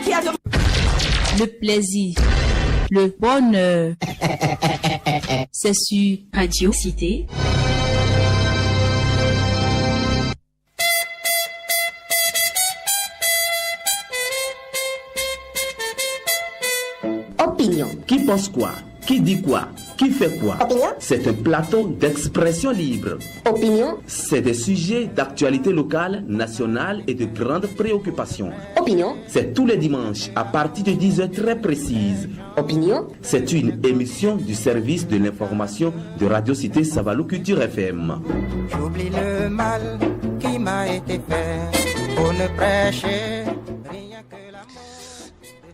Le plaisir, le bonheur, c'est sur Radio Cité. Opinion. Qui pense quoi? Qui dit quoi? Qui fait quoi? Opinion. C'est un plateau d'expression libre. Opinion. C'est des sujets d'actualité locale, nationale et de grandes préoccupations. Opinion. C'est tous les dimanches à partir de 10 heures très précises. Opinion. C'est une émission du service de l'information de Radio Cité Savalou Culture FM. J'oublie le mal qui m'a été fait pour ne prêcher rien que la mort.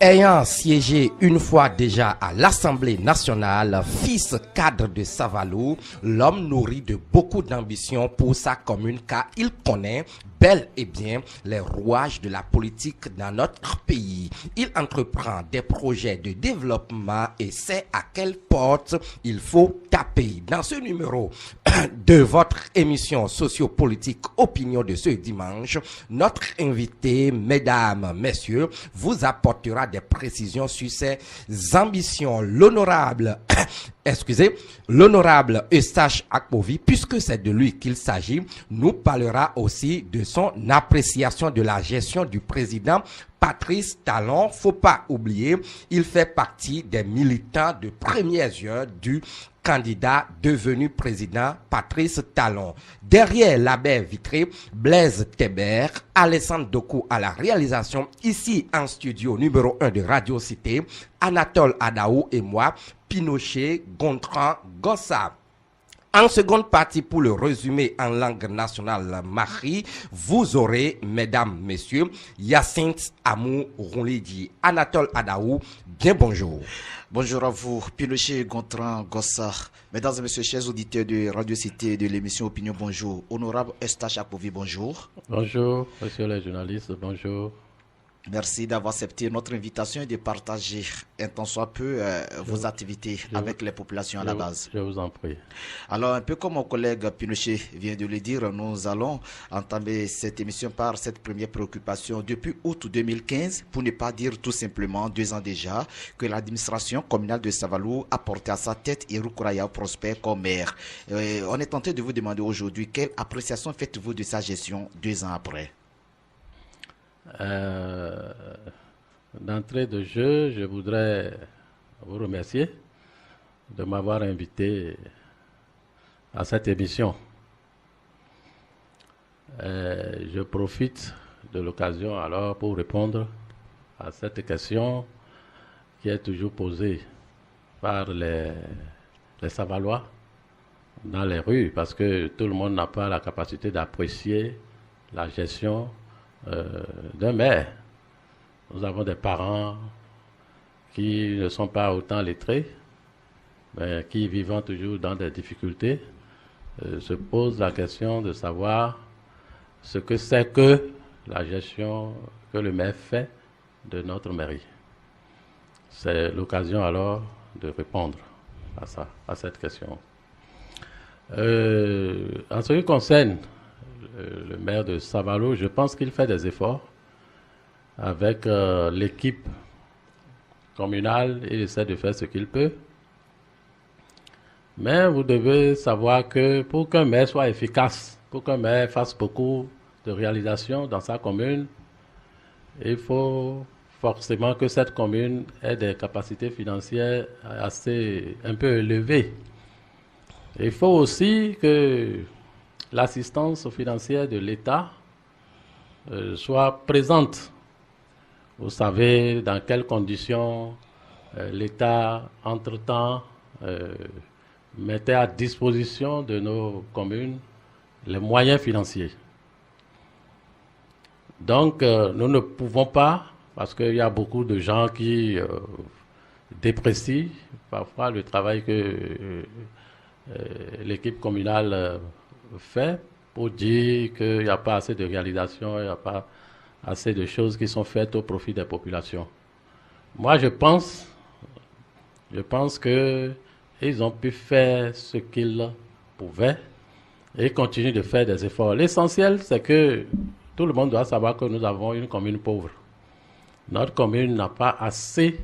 Ayant siégé une fois déjà à l'Assemblée nationale, fils cadre de Savalou, l'homme nourrit de beaucoup d'ambition pour sa commune car il connaît bel et bien les rouages de la politique dans notre pays. Il entreprend des projets de développement et sait à quelle porte il faut taper. Dans ce numéro de votre émission sociopolitique Opinion de ce dimanche, notre invité, mesdames, messieurs, vous apportera des précisions sur ses ambitions. L'honorable Eustache Akpovi, puisque c'est de lui qu'il s'agit, nous parlera aussi de son appréciation de la gestion du président Patrice Talon. Faut pas oublier, il fait partie des militants de premières heures du candidat devenu président Patrice Talon. Derrière la baie vitrée, Blaise Tébert, Alessandre Doku à la réalisation, ici en studio numéro 1 de Radio Cité, Anatole Adaou et moi, Pinochet Gontran Gossa. En seconde partie, pour le résumé en langue nationale Marie, vous aurez, mesdames, messieurs, Hyacinthe Amou Roulidi, Anatole Adaou, bien bonjour. Bonjour à vous, Pinochet Gontran Gossa. Mesdames et messieurs, chers auditeurs de Radio Cité et de l'émission Opinion, bonjour. Honorable Eustache Akpovi, bonjour. Bonjour, messieurs les journalistes, bonjour. Merci d'avoir accepté notre invitation et de partager un tant soit peu vos activités avec les populations à la base. Je vous en prie. Alors, un peu comme mon collègue Pinochet vient de le dire, nous allons entamer cette émission par cette première préoccupation. Depuis août 2015, pour ne pas dire tout simplement 2 ans déjà, que l'administration communale de Savalou a porté à sa tête Iroukouraya Prosper comme maire. On est tenté de vous demander aujourd'hui quelle appréciation faites-vous de sa gestion 2 ans après? D'entrée de jeu, je voudrais vous remercier de m'avoir invité à cette émission. Je profite de l'occasion alors pour répondre à cette question qui est toujours posée par les Savalois dans les rues, parce que tout le monde n'a pas la capacité d'apprécier la gestion d'un maire. Nous avons des parents qui ne sont pas autant lettrés, mais qui, vivant toujours dans des difficultés, se posent la question de savoir ce que c'est que la gestion que le maire fait de notre mairie. C'est l'occasion alors de répondre à ça, à cette question. En ce qui concerne le maire de Savalou, je pense qu'il fait des efforts avec l'équipe communale. Il essaie de faire ce qu'il peut. Mais vous devez savoir que pour qu'un maire soit efficace, pour qu'un maire fasse beaucoup de réalisations dans sa commune, il faut forcément que cette commune ait des capacités financières un peu élevées. Il faut aussi que l'assistance financière de l'État soit présente. Vous savez dans quelles conditions l'État, entre-temps, mettait à disposition de nos communes les moyens financiers. Donc, nous ne pouvons pas, parce qu'il y a beaucoup de gens qui déprécient parfois le travail que l'équipe communale fait pour dire qu'il n'y a pas assez de réalisations, il n'y a pas assez de choses qui sont faites au profit des populations. Moi, je pense qu'ils ont pu faire ce qu'ils pouvaient et continuent de faire des efforts. L'essentiel, c'est que tout le monde doit savoir que nous avons une commune pauvre. notre commune n'a pas assez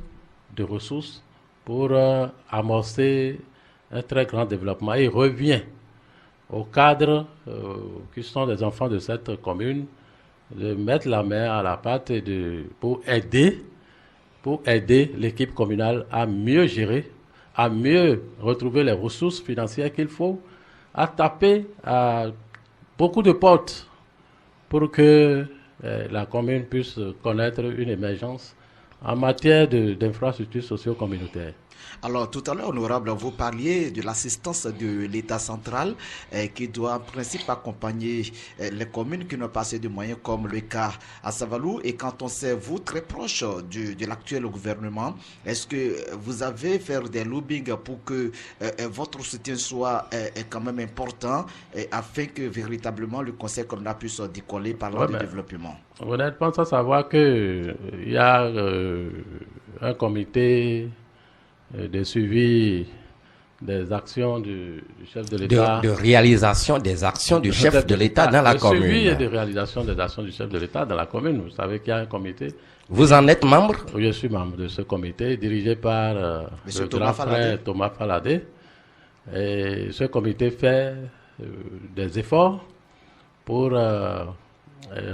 de ressources pour amorcer un très grand développement. Il revient aux cadres qui sont des enfants de cette commune de mettre la main à la pâte et pour aider l'équipe communale à mieux gérer, à mieux retrouver les ressources financières qu'il faut, à taper à beaucoup de portes pour que la commune puisse connaître une émergence en matière d'infrastructures socio-communautaires. Alors, tout à l'heure, honorable, vous parliez de l'assistance de l'État central qui doit en principe accompagner les communes qui n'ont pas assez de moyens, comme le cas à Savalou. Et quand on sait, vous, très proche de l'actuel gouvernement, est-ce que vous avez fait des lobbying pour que votre soutien soit quand même important afin que véritablement le conseil communal puisse décoller par le développement? Honnêtement, sans savoir qu'il y a un comité de suivi des actions du chef de l'État. De réalisation des actions du chef de l'État dans la commune. De suivi et de réalisation des actions du chef de l'État dans la commune. Vous savez qu'il y a un comité. Vous en êtes membre? Oui, je suis membre de ce comité, dirigé par le grand frère Thomas Faladé. Et ce comité fait des efforts pour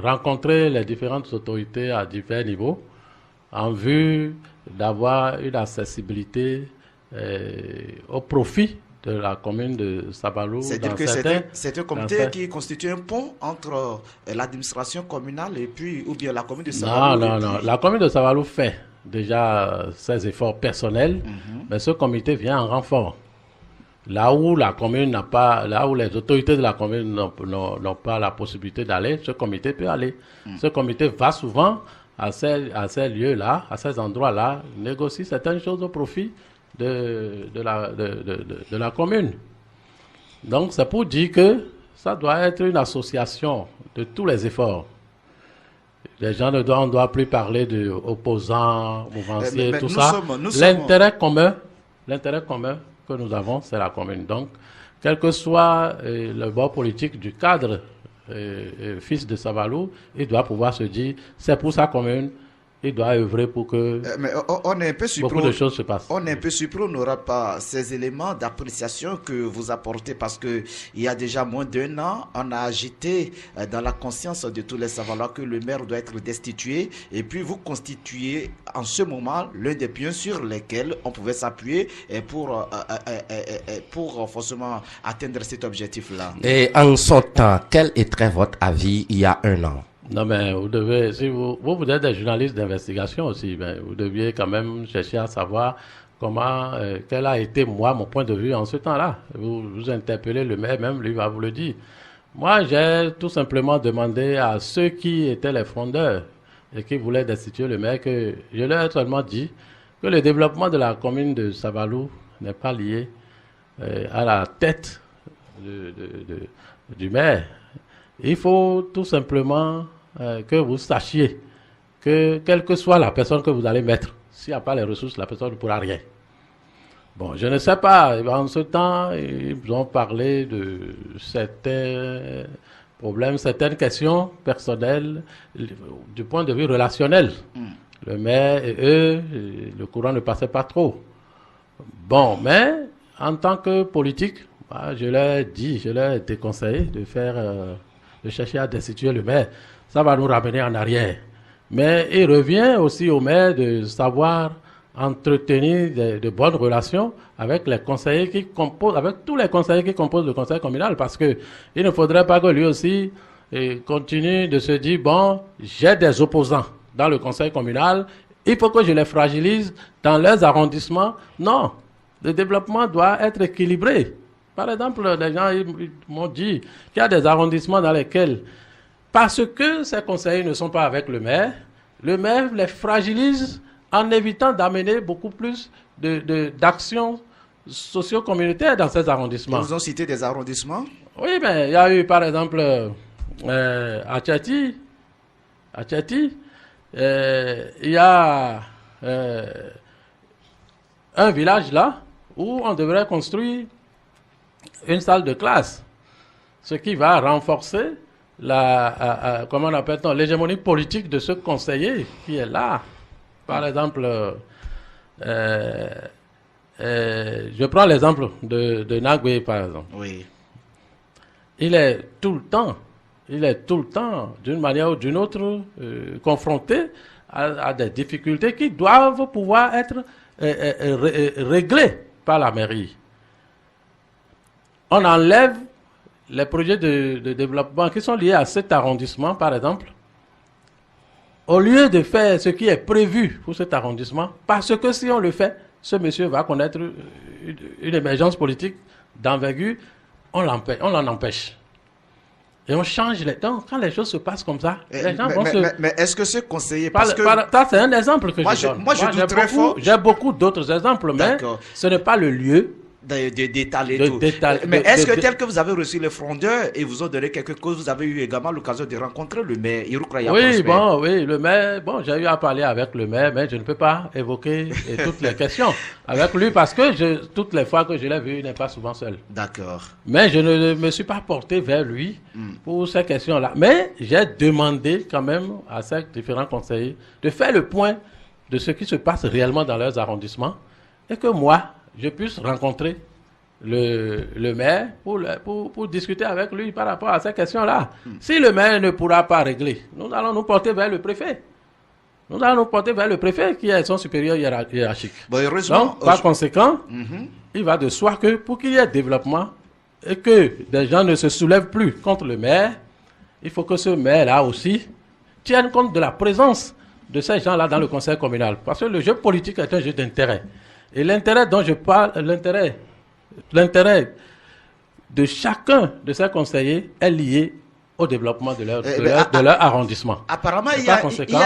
rencontrer les différentes autorités à divers niveaux en vue d'avoir une accessibilité au profit de la commune de Savalou. C'est-à-dire que c'est un comité qui constitue un pont entre l'administration communale et puis, ou bien la commune de Savalou? Non. La commune de Savalou fait déjà ses efforts personnels, mais ce comité vient en renfort. Là où la commune n'a pas, là où les autorités de la commune n'ont pas la possibilité d'aller, ce comité peut aller. Ce comité va souvent à ces lieux-là, à ces endroits-là, négocie certaines choses au profit de la commune. Donc, c'est pour dire que ça doit être une association de tous les efforts. Les gens on ne doit plus parler d'opposants, mouvanciers, tout ça. L'intérêt commun que nous avons, c'est la commune. Donc, quel que soit le bord politique du cadre fils de Savalou, il doit pouvoir se dire, c'est pour sa commune, il doit œuvrer pour que mais on est un peu surpris, beaucoup de choses se passent. On est un peu surpris, on n'aura pas ces éléments d'appréciation que vous apportez, parce que il y a déjà moins d'un an, on a agité dans la conscience de tous les Savalois que le maire doit être destitué, et puis vous constituez en ce moment l'un des pions sur lesquels on pouvait s'appuyer pour forcément atteindre cet objectif-là. Et en son temps, quel était votre avis il y a un an? Non, mais vous devez, si vous êtes des journalistes d'investigation aussi, ben, vous deviez quand même chercher à savoir comment, quel a été, mon point de vue en ce temps-là. Vous interpellez le maire, même lui va vous le dire. Moi, j'ai tout simplement demandé à ceux qui étaient les frondeurs et qui voulaient destituer le maire, que je leur ai seulement dit que le développement de la commune de Savalou n'est pas lié à la tête du maire. Il faut tout simplement que vous sachiez que quelle que soit la personne que vous allez mettre, s'il n'y a pas les ressources, la personne ne pourra rien. Bon, je ne sais pas. En ce temps, ils ont parlé de certains problèmes, certaines questions personnelles du point de vue relationnel. Le maire et eux, le courant ne passait pas trop. Bon, mais en tant que politique, je leur ai déconseillé de chercher à destituer le maire. Ça va nous ramener en arrière. Mais il revient aussi au maire de savoir entretenir de bonnes relations avec les conseillers qui composent, avec tous les conseillers qui composent le conseil communal, parce que il ne faudrait pas que lui aussi continue de se dire, bon, j'ai des opposants dans le conseil communal, il faut que je les fragilise dans leurs arrondissements. Non, le développement doit être équilibré. Par exemple, les gens m'ont dit qu'il y a des arrondissements dans lesquels, parce que ces conseillers ne sont pas avec le maire les fragilise en évitant d'amener beaucoup plus d'actions socio-communautaires dans ces arrondissements. Ils vous ont cité des arrondissements? Oui, mais il y a eu par exemple à Tchati, il y a un village là où on devrait construire une salle de classe, ce qui va renforcer comment on appelle-t-on, l'hégémonie politique de ce conseiller qui est là. Par exemple, je prends l'exemple de Nagwe, par exemple. Oui. Il est tout le temps, d'une manière ou d'une autre, confronté à des difficultés qui doivent pouvoir être réglées par la mairie. On enlève les projets de développement qui sont liés à cet arrondissement, par exemple, au lieu de faire ce qui est prévu pour cet arrondissement, parce que si on le fait, ce monsieur va connaître une émergence politique d'envergure, on l'en empêche. Et on change les temps. Quand les choses se passent comme ça, les gens vont se... Mais est-ce que ce conseiller... Ça, c'est un exemple que je donne. Moi, je doute très fort. J'ai beaucoup d'autres exemples, mais ce n'est pas le lieu d'étaler tout. Mais est-ce que tel que vous avez reçu les frondeurs et vous ont donné quelque chose, vous avez eu également l'occasion de rencontrer le maire Iroukra Prosper? Oui, le maire, j'ai eu à parler avec le maire, mais je ne peux pas évoquer toutes les questions avec lui parce que toutes les fois que je l'ai vu, il n'est pas souvent seul. D'accord. Mais je ne me suis pas porté vers lui pour ces questions-là. Mais j'ai demandé quand même à ces différents conseillers de faire le point de ce qui se passe réellement dans leurs arrondissements et que moi, je puisse rencontrer le maire pour discuter avec lui par rapport à ces questions-là. Si le maire ne pourra pas régler, nous allons nous porter vers le préfet. Nous allons nous porter vers le préfet qui est son supérieur hiérarchique. Bon, heureusement, donc, par conséquent, il va de soi que pour qu'il y ait développement et que des gens ne se soulèvent plus contre le maire, il faut que ce maire-là aussi tienne compte de la présence de ces gens-là dans le conseil communal. Parce que le jeu politique est un jeu d'intérêt. Et l'intérêt dont je parle, l'intérêt de chacun de ces conseillers est lié au développement de leur arrondissement. Apparemment, il y a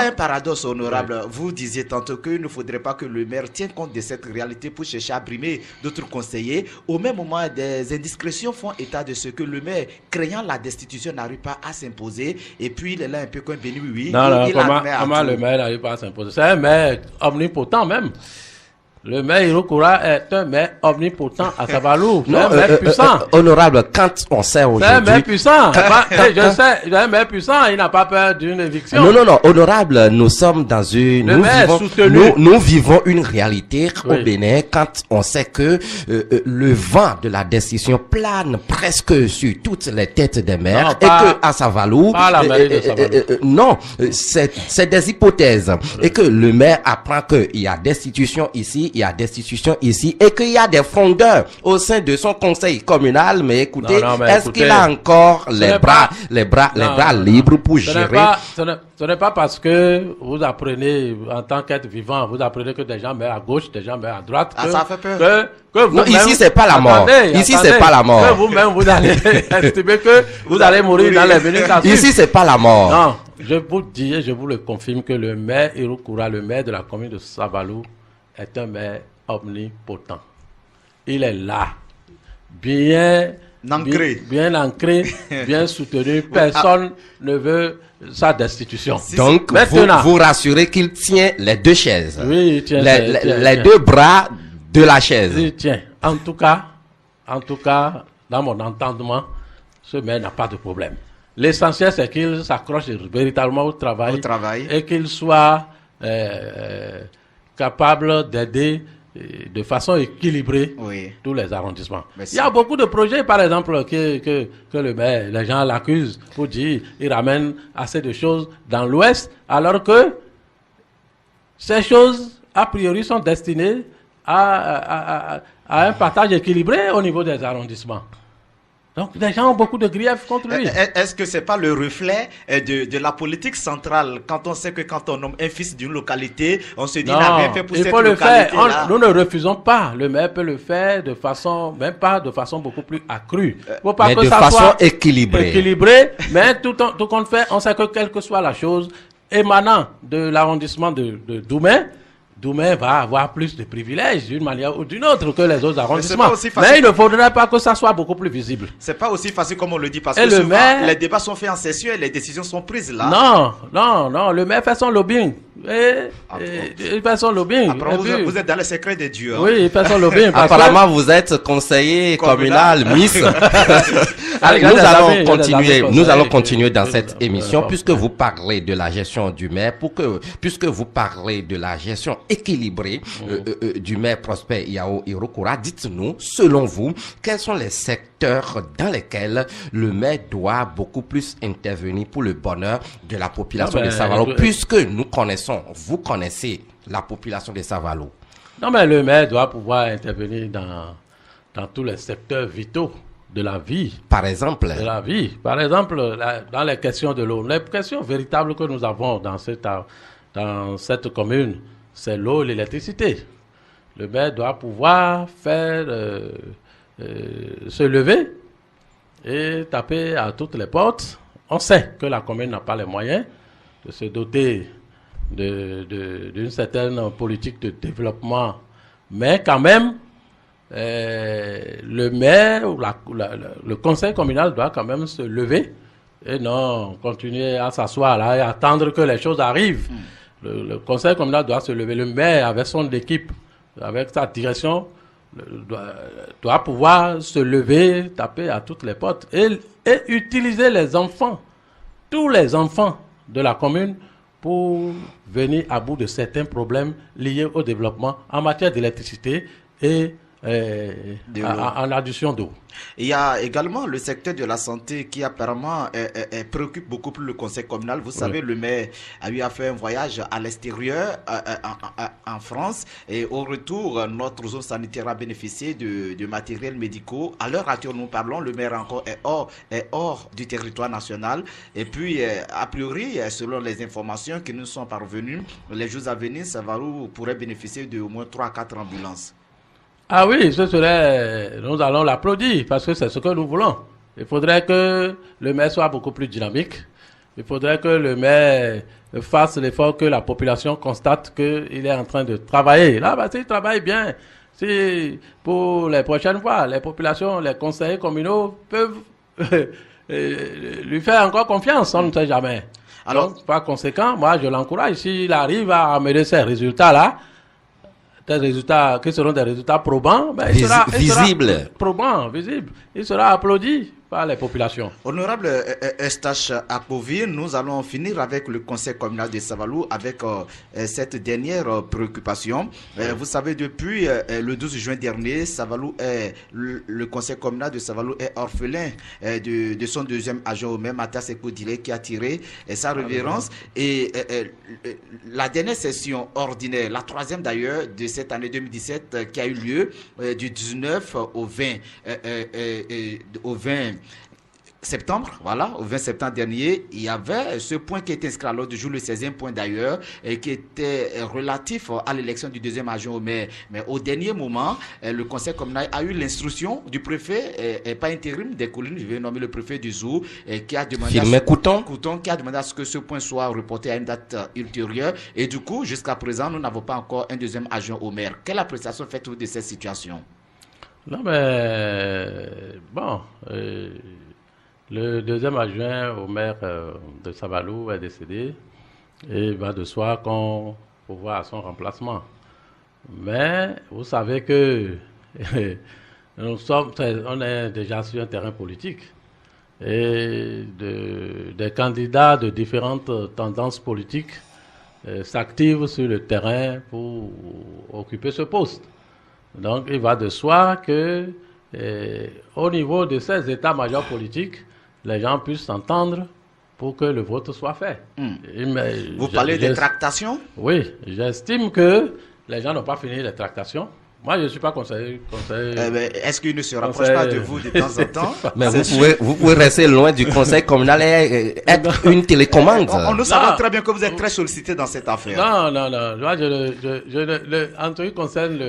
un paradoxe honorable. Oui. Vous disiez tantôt qu'il ne faudrait pas que le maire tienne compte de cette réalité pour chercher à brimer d'autres conseillers. Au même moment, des indiscrétions font état de ce que le maire, craignant la destitution, n'arrive pas à s'imposer. Et puis, il est là un peu comme Béni Oui. Comment le maire n'arrive pas à s'imposer? C'est un maire omnipotent même. Le maire Iroukra est un maire omnipotent à Savalou. C'est un maire puissant. Honorable, quand on sait aujourd'hui... C'est un maire puissant. Je sais, il est un maire puissant, il n'a pas peur d'une éviction. Non, honorable, nous sommes dans une... Nous vivons une réalité au Bénin quand on sait que le vent de la décision plane presque sur toutes les têtes des maires et que à Savalou... Pas la mairie de Savalou. Non, c'est des hypothèses. Et que le maire apprend qu'il y a destitution ici, il y a destitution ici et qu'il y a des frondeurs au sein de son conseil communal. Mais écoutez, est-ce qu'il a encore les bras libres pour gérer? Ce n'est pas parce que vous apprenez en tant qu'être vivant, vous apprenez que des gens meurent à gauche, des gens meurent à droite. Ça fait peur. Non, ici c'est pas la mort. Ici c'est pas la mort. Que vous-même vous allez estimer que vous allez mourir dans les minutes à suivre. Ici c'est pas la mort. Non, je vous dis et je vous le confirme que le maire Iroukra, le maire de la commune de Savalou, est un maire omnipotent. Il est là, bien ancré, bien soutenu. Personne ne veut sa destitution. Donc, vous rassurez qu'il tient les deux chaises. Oui, il tient les deux bras de la chaise. Il tient. En tout cas, dans mon entendement, ce maire n'a pas de problème. L'essentiel, c'est qu'il s'accroche véritablement au travail. Et qu'il soit capable d'aider de façon équilibrée tous les arrondissements. Merci. Il y a beaucoup de projets, par exemple, que le maire, les gens l'accusent pour dire il ramène assez de choses dans l'Ouest, alors que ces choses, a priori, sont destinées à un partage équilibré au niveau des arrondissements. Donc, les gens ont beaucoup de griefs contre lui. Est-ce que ce n'est pas le reflet de la politique centrale quand on sait que quand on nomme un fils d'une localité, on se dit il n'a rien fait pour cette localité-là? Nous ne refusons pas. Le maire peut le faire de façon, même pas de façon beaucoup plus accrue. Mais de façon équilibrée. Mais tout compte fait, on sait que quelle que soit la chose émanant de l'arrondissement de Doumé, Doumer va avoir plus de privilèges d'une manière ou d'une autre que les autres arrondissements. Mais il ne faudrait pas que ça soit beaucoup plus visible. C'est pas aussi facile comme on le dit, parce que souvent, les débats sont faits en session et les décisions sont prises là. Non, le maire fait son lobbying. Il fait son lobbying. Après, vous êtes dans le secret des dieux. Hein? Oui, il fait son lobbying. Apparemment, vous êtes conseiller communal, Miss. Allez, nous allons continuer dans cette émission, puisque vous parlez de la gestion du maire, puisque vous parlez de la gestion équilibrée du maire Prosper Yao Irokura. Dites-nous, selon vous, quels sont les secteurs dans lesquels le maire doit beaucoup plus intervenir pour le bonheur de la population de Savalo, puisque vous connaissez la population de Savalo. Non, mais le maire doit pouvoir intervenir dans tous les secteurs vitaux de la vie. Par exemple, dans les questions de l'eau. Les questions véritables que nous avons dans cette commune, c'est l'eau et l'électricité. Le maire doit pouvoir faire se lever et taper à toutes les portes. On sait que la commune n'a pas les moyens de se doter d'une certaine politique de développement, mais quand même, le maire ou le conseil communal doit quand même se lever et non continuer à s'asseoir là et attendre que les choses arrivent. Le conseil communal doit se lever. Le maire, avec son équipe, avec sa direction, doit pouvoir se lever, taper à toutes les portes et utiliser les enfants, tous les enfants de la commune, pour venir à bout de certains problèmes liés au développement en matière d'électricité et en addition d'eau. Il y a également le secteur de la santé qui apparemment préoccupe beaucoup plus le conseil communal. Vous savez, le maire a eu à faire un voyage à l'extérieur, en France, et au retour, notre zone sanitaire a bénéficié de matériels médicaux. À l'heure actuelle, nous parlons, le maire encore est hors du territoire national. Et puis, a priori, selon les informations qui nous sont parvenues, les jours à venir, Savalo pourrait bénéficier de au moins 3 à 4 ambulances. Ah oui, nous allons l'applaudir parce que c'est ce que nous voulons. Il faudrait que le maire soit beaucoup plus dynamique. Il faudrait que le maire fasse l'effort que la population constate qu'il est en train de travailler. Là, s'il travaille bien, si pour les prochaines fois, les populations, les conseillers communaux peuvent lui faire encore confiance, on ne sait jamais. Alors, donc, par conséquent, moi, je l'encourage. S'il arrive à amener ces résultats-là, des résultats qui seront des résultats probants, visibles. Visible. Il sera applaudi par les populations. Honorable Eustache Akpovi, nous allons finir avec le conseil communal de Savalo avec cette dernière préoccupation. Vous savez, depuis le 12 juin dernier, le conseil communal de Savalo est orphelin de son deuxième adjoint au maire, Mathias Ekodile, qui a tiré sa révérence. Et la dernière session ordinaire, la troisième d'ailleurs, de cette année 2017, qui a eu lieu du 19 au 20 septembre, voilà, au 20 septembre dernier, il y avait ce point qui était inscrit à l'ordre du jour, le 16e point d'ailleurs, et qui était relatif à l'élection du deuxième adjoint au maire. Mais au dernier moment, le conseil communal a eu l'instruction du préfet, pas intérim des collines, je vais nommer le préfet du Zou, qui a demandé Couton, qui a demandé à ce que ce point soit reporté à une date ultérieure. Et du coup, jusqu'à présent, nous n'avons pas encore un deuxième adjoint au maire. Quelle appréciation faites-vous de cette situation? Non, mais bon, le deuxième adjoint au maire de Savalo est décédé et il va de soi qu'on faut voir son remplacement. Mais vous savez que on est déjà sur un terrain politique et des candidats de différentes tendances politiques s'activent sur le terrain pour occuper ce poste. Donc, il va de soi que, au niveau de ces états-majors politiques, les gens puissent s'entendre pour que le vote soit fait. Vous parlez des tractations? Oui, j'estime que les gens n'ont pas fini les tractations. Moi, je ne suis pas conseiller. Est-ce qu'il ne se rapproche pas de vous de temps en temps? Mais vous pouvez rester loin du conseil communal et être une télécommande. Nous savons très bien que vous êtes très sollicité dans cette affaire. Non. Moi, en ce qui concerne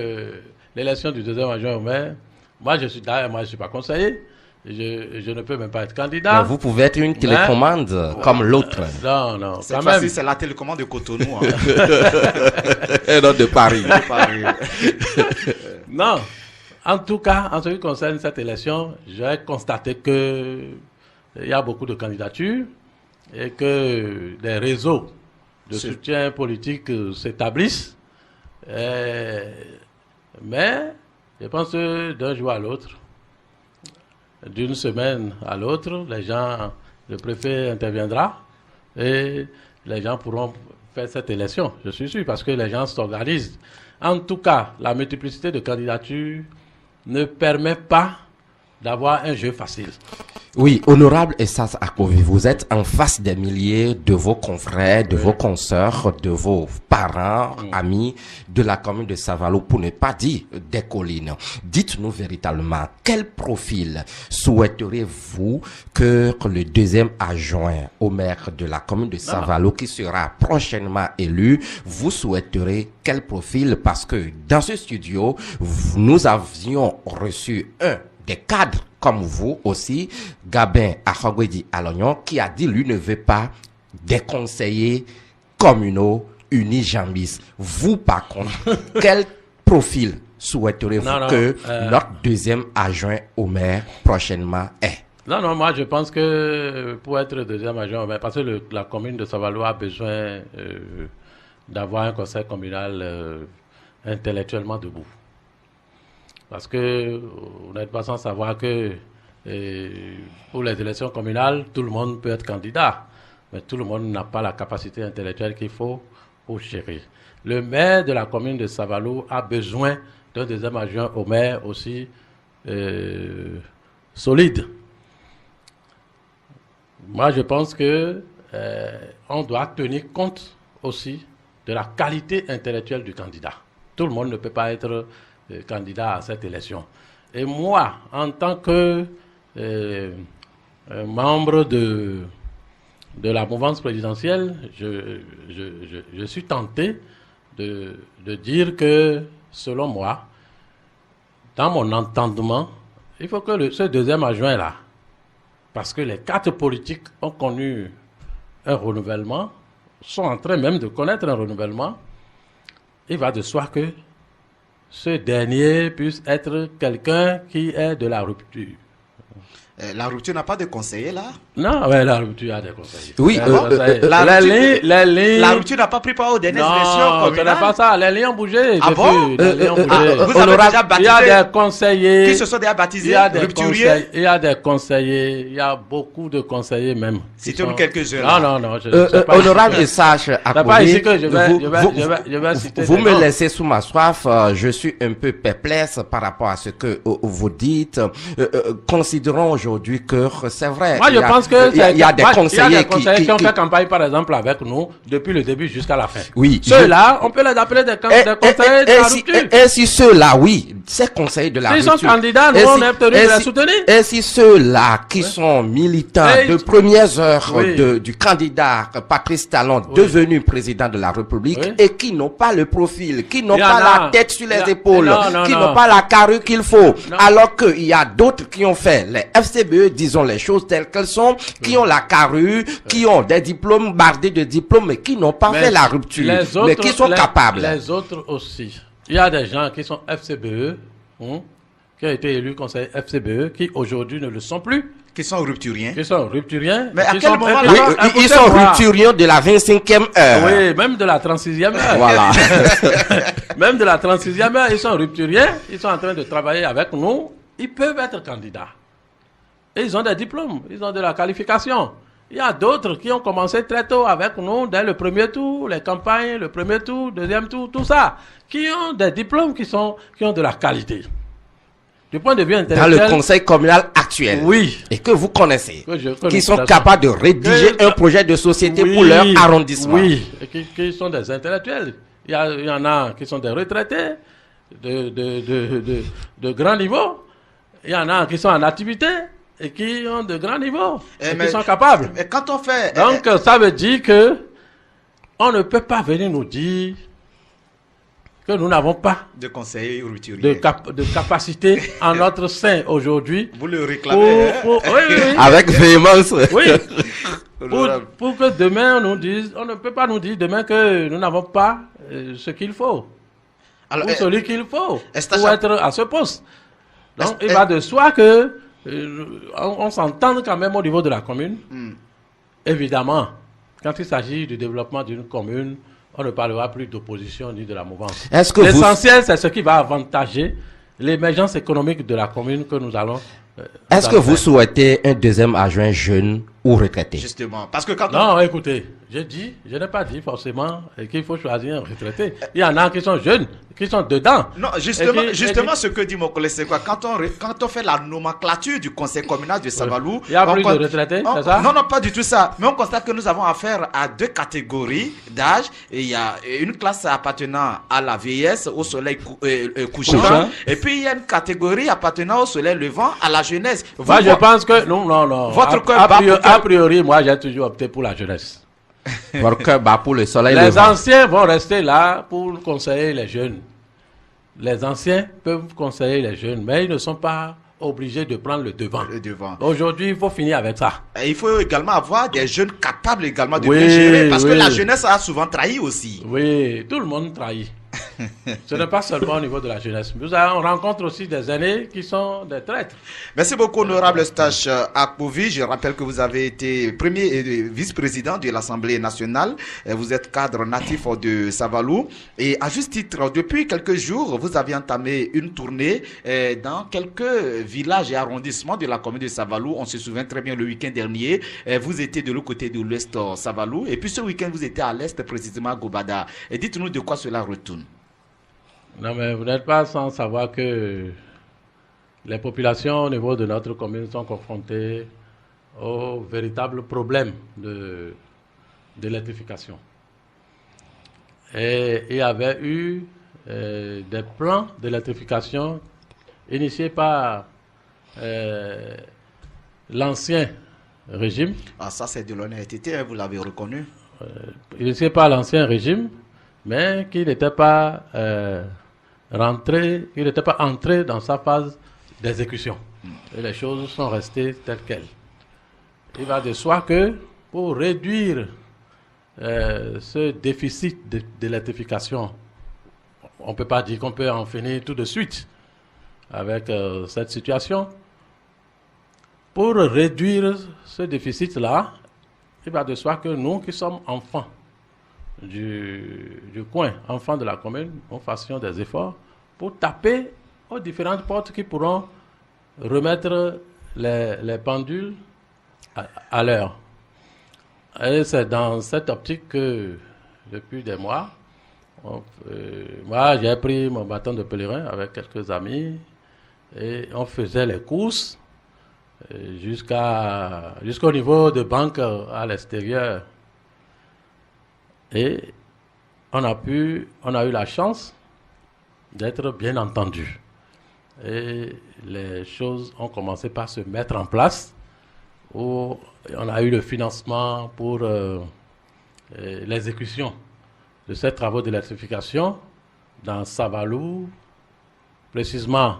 l'élection du deuxième adjoint au maire, moi, je suis pas conseiller. je ne peux même pas être candidat. Mais vous pouvez être une télécommande comme l'autre. Non. Cette fois-ci, c'est la télécommande de Cotonou. Et non, de Paris. Non. En tout cas, en ce qui concerne cette élection, j'ai constaté que il y a beaucoup de candidatures et que des réseaux de soutien politique s'établissent. Mais je pense que d'un jour à l'autre, d'une semaine à l'autre, le préfet interviendra et les gens pourront faire cette élection. Je suis sûr, parce que les gens s'organisent. En tout cas, la multiplicité de candidatures ne permet pas d'avoir un jeu facile. Oui, honorable Essas Akovi, vous êtes en face des milliers de vos confrères, de vos consoeurs, de vos parents, amis de la commune de Savalo, pour ne pas dire des collines. Dites-nous véritablement, quel profil souhaiteriez-vous que le deuxième adjoint au maire de la commune de Savalo, qui sera prochainement élu, vous souhaiterez quel profil? Parce que dans ce studio, nous avions reçu des cadres comme vous aussi, Gabin Akhogwedi Alognon, qui a dit lui ne veut pas des conseillers communaux unijambistes. Vous, par contre, quel profil souhaiteriez-vous que notre deuxième adjoint au maire prochainement ait? Non, moi je pense que pour être deuxième adjoint au maire, parce que la commune de Savalo a besoin d'avoir un conseil communal intellectuellement debout. Parce que vous n'êtes pas sans savoir que pour les élections communales, tout le monde peut être candidat. Mais tout le monde n'a pas la capacité intellectuelle qu'il faut pour gérer. Le maire de la commune de Savalo a besoin d'un deuxième adjoint au maire aussi solide. Moi, je pense que on doit tenir compte aussi de la qualité intellectuelle du candidat. Tout le monde ne peut pas être candidat à cette élection. Et moi, en tant que membre de la mouvance présidentielle, je suis tenté de dire que, selon moi, dans mon entendement, il faut que ce deuxième adjoint-là, parce que les quatre politiques ont connu un renouvellement, sont en train même de connaître un renouvellement, il va de soi que ce dernier puisse être quelqu'un qui est de la rupture. La rupture n'a pas de conseiller là? Non, ouais, la rupture a des conseillers. Oui, la rupture n'a pas pris part aux dernières élections communales. Non, ce n'est pas ça. Les lignes ont bougé. Ah bon? Les lignes ont bougé. Vous avez déjà baptisé? Il y a des conseillers. Qui se sont déjà baptisés? Il y a des conseillers. Il y a beaucoup de conseillers même. Citez-nous quelques-uns. Non. Honorable et sage Akovi, je vais citer. Vous me laissez sous ma soif. Je suis un peu perplexe par rapport à ce que vous dites. Considérons aujourd'hui que c'est vrai. Moi, je pense que il y a des conseillers qui ont fait campagne, par exemple, avec nous depuis le début jusqu'à la fin. Oui. Ceux-là, on peut les appeler des conseillers de la rupture. Et si ceux-là, oui, ces conseillers de la rupture. S'ils sont candidats, nous, on est tenu de les soutenir. Et si ceux-là qui sont militants de premières heures du candidat Patrice Talon devenu président de la République et qui n'ont pas le profil, qui n'ont pas la tête sur les épaules, qui n'ont pas la carrure qu'il faut, alors qu'il y a d'autres qui ont fait les FCBE, disons les choses telles qu'elles sont, qui ont la carrure, qui ont des diplômes bardés de diplômes, mais qui n'ont pas fait la rupture, mais qui sont capables. Les autres aussi. Il y a des gens qui sont FCBE, qui ont été élus conseil FCBE, qui aujourd'hui ne le sont plus. Qui sont rupturiens. Mais à quel moment ils sont rupturiens de la 25e heure. Oui, même de la 36e heure. Voilà. Même de la 36e heure, ils sont rupturiens. Ils sont en train de travailler avec nous. Ils peuvent être candidats. Et ils ont des diplômes, ils ont de la qualification. Il y a d'autres qui ont commencé très tôt avec nous, dès le premier tour, les campagnes, le premier tour, deuxième tour, tout ça, qui ont des diplômes qui ont de la qualité. Du point de vue intellectuel. Dans le conseil communal actuel. Oui. Et que vous connaissez. Qui sont capables de rédiger un projet de société pour leur arrondissement. Oui. Et qui sont des intellectuels. Il y en a qui sont des retraités de grand niveau. Il y en a qui sont en activité et qui ont de grands niveaux. Et qui sont capables. Et quand on fait. Donc, ça veut dire que on ne peut pas venir nous dire que nous n'avons pas de conseillers roturiers. de capacité en notre sein aujourd'hui. Vous le réclamez. Oui. Avec véhémence. Oui. Pour que demain on nous dise, on ne peut pas nous dire demain que nous n'avons pas ce qu'il faut. Alors, ou celui qu'il faut Eustache pour être à ce poste. Donc il va de soi que on s'entende quand même au niveau de la commune. Évidemment, quand il s'agit du développement d'une commune, on ne parlera plus d'opposition ni de la mouvance. L'essentiel, c'est ce qui va avantager l'émergence économique de la commune que nous allons. Est-ce que vous souhaitez un deuxième adjoint jeune ou retraité? Justement, parce que quand non, écoutez, je n'ai pas dit forcément qu'il faut choisir un retraité. Il y en a qui sont jeunes, qui sont dedans. Non, justement, ce que dit mon collègue, c'est quoi? Quand on fait la nomenclature du conseil communal de Savalou, il y a plus de retraités, c'est ça? Non, pas du tout ça. Mais on constate que nous avons affaire à deux catégories d'âge. Il y a une classe appartenant à la vieillesse, au soleil couchant, et puis il y a une catégorie appartenant au soleil levant, à la jeunesse. Moi, je pense que non. Votre a priori, moi, j'ai toujours opté pour la jeunesse. Votre cœur bat pour le soleil Les levant. anciens vont rester là pour conseiller les jeunes. Les anciens peuvent conseiller les jeunes, mais ils ne sont pas obligés de prendre le devant. Aujourd'hui, il faut finir avec ça. Et il faut également avoir des jeunes capables également de bien gérer, parce que la jeunesse a souvent trahi aussi. Oui, tout le monde trahit. Ce n'est pas seulement au niveau de la jeunesse. On rencontre aussi des aînés qui sont des traîtres. Merci beaucoup, honorable Eustache Akpovi. Je rappelle que vous avez été premier et vice-président de l'Assemblée nationale. Vous êtes cadre natif de Savalou. Et à juste titre, depuis quelques jours, vous avez entamé une tournée dans quelques villages et arrondissements de la commune de Savalou. On se souvient très bien le week-end dernier. Vous étiez de l'autre côté de l'Ouest Savalou. Et puis ce week-end, vous étiez à l'Est, précisément à Gobada. Et dites-nous de quoi cela retourne. Non, mais vous n'êtes pas sans savoir que les populations au niveau de notre commune sont confrontées au véritable problème de l'électrification. Et il y avait eu des plans d'électrification initiés par l'ancien régime. Ah, ça c'est de l'honnêteté, hein, vous l'avez reconnu. Initiés par l'ancien régime, mais qui n'était pas entré dans sa phase d'exécution. Et les choses sont restées telles quelles. Il va de soi que pour réduire ce déficit d'électrification, on ne peut pas dire qu'on peut en finir tout de suite avec cette situation. Pour réduire ce déficit-là, il va de soi que nous qui sommes enfants du coin, enfants de la commune, nous fassions des efforts pour taper aux différentes portes qui pourront remettre les pendules à l'heure. Et c'est dans cette optique que, depuis des mois, moi j'ai pris mon bâton de pèlerin avec quelques amis et on faisait les courses jusqu'au niveau de banques à l'extérieur. Et on a eu la chance d'être bien entendus. Et les choses ont commencé par se mettre en place, où on a eu le financement pour l'exécution de ces travaux d'électrification dans Savalou, précisément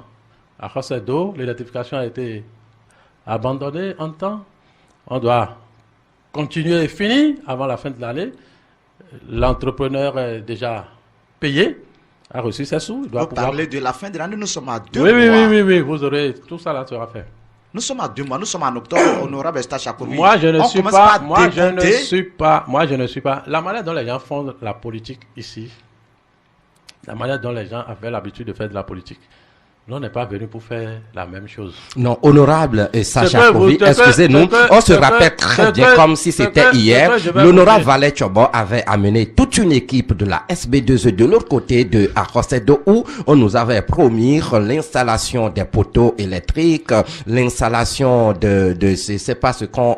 à Khossedo. L'électrification a été abandonnée en temps. On doit continuer et finir avant la fin de l'année. L'entrepreneur est déjà payé, a reçu ses sous. Vous parlez de la fin de l'année, nous sommes à 2 mois. Oui, vous aurez tout ça là sera fait. Nous sommes à 2 mois, nous sommes en octobre, honorable Eustache Akpovi. Moi je ne suis pas. La manière dont les gens font la politique ici, la manière dont les gens avaient l'habitude de faire de la polique, nous, on n'est pas venu pour faire la même chose. Non, honorable Sacha Akpovi, excusez-nous, on se rappelle très bien comme si c'était hier. L'honorable Valet Tchobo avait amené toute une équipe de la SB2E de l'autre côté de Khossedo où on nous avait promis l'installation des poteaux électriques, l'installation de je sais pas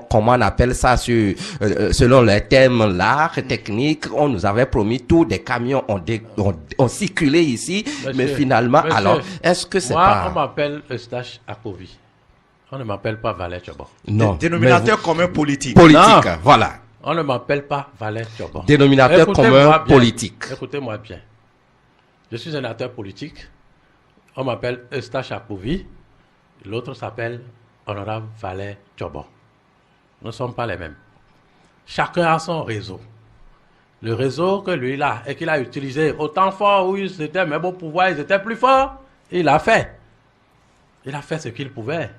comment on appelle ça selon les thèmes, l'art technique. On nous avait promis tout, des camions ont circulé ici, mais finalement, alors, est-ce que on m'appelle Eustache Akpovi. On ne m'appelle pas Valet Tchobo. Non. Dénominateur commun politique. Politique, voilà. On ne m'appelle pas Valet Tchobo. Dénominateur commun politique. Écoutez-moi bien. Je suis un acteur politique. On m'appelle Eustache Apovi. L'autre s'appelle Honorable Valère Tchobon. Nous ne sommes pas les mêmes. Chacun a son réseau. Le réseau que lui il a et qu'il a utilisé au temps fort où ils étaient même au pouvoir, ils étaient plus forts, il a fait. Il a fait ce qu'il pouvait.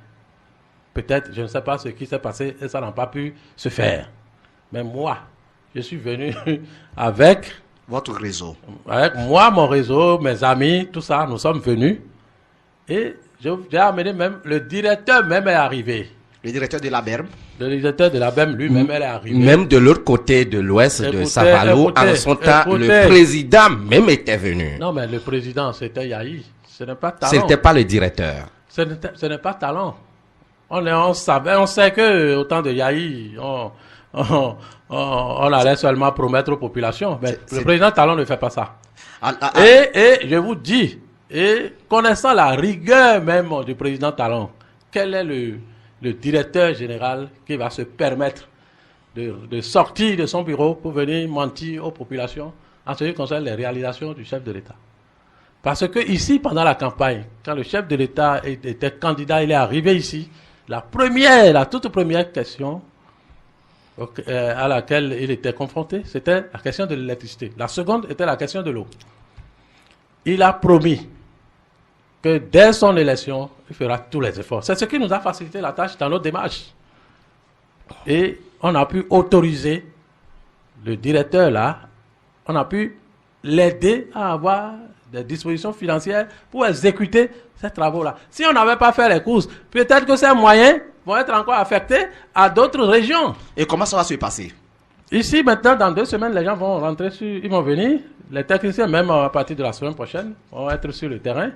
Peut-être, je ne sais pas ce qui s'est passé et ça n'a pas pu se faire. Mais moi, je suis venu avec... Votre réseau. Avec moi, mon réseau, mes amis, tout ça, nous sommes venus. Et j'ai amené même, le directeur même est arrivé. Le directeur de la BERM. Le directeur de la BEM lui-même, elle est arrivé. Même de l'autre côté de l'ouest de Savalou, en son temps, le président même était venu. Non, mais le président, c'était Yahi. Ce n'est pas Talon. Ce n'était pas le directeur. Ce n'est pas Talon. On sait que au temps de Yahi, on allait seulement promettre aux populations. Mais le président Talon ne fait pas ça. Et je vous dis, et connaissant la rigueur même du président Talon, quel est le directeur général qui va se permettre de sortir de son bureau pour venir mentir aux populations en ce qui concerne les réalisations du chef de l'État. Parce que ici, pendant la campagne, quand le chef de l'État était candidat, il est arrivé ici, la toute première question à laquelle il était confronté, c'était la question de l'électricité. La seconde était la question de l'eau. Il a promis que dès son élection, il fera tous les efforts. C'est ce qui nous a facilité la tâche dans notre démarche. Et on a pu autoriser le directeur là, on a pu l'aider à avoir des dispositions financières pour exécuter ces travaux-là. Si on n'avait pas fait les courses, peut-être que ces moyens vont être encore affectés à d'autres régions. Et comment ça va se passer? Ici, maintenant, dans 2 semaines, les gens vont rentrer ils vont venir. Les techniciens, même à partir de la semaine prochaine, vont être sur le terrain.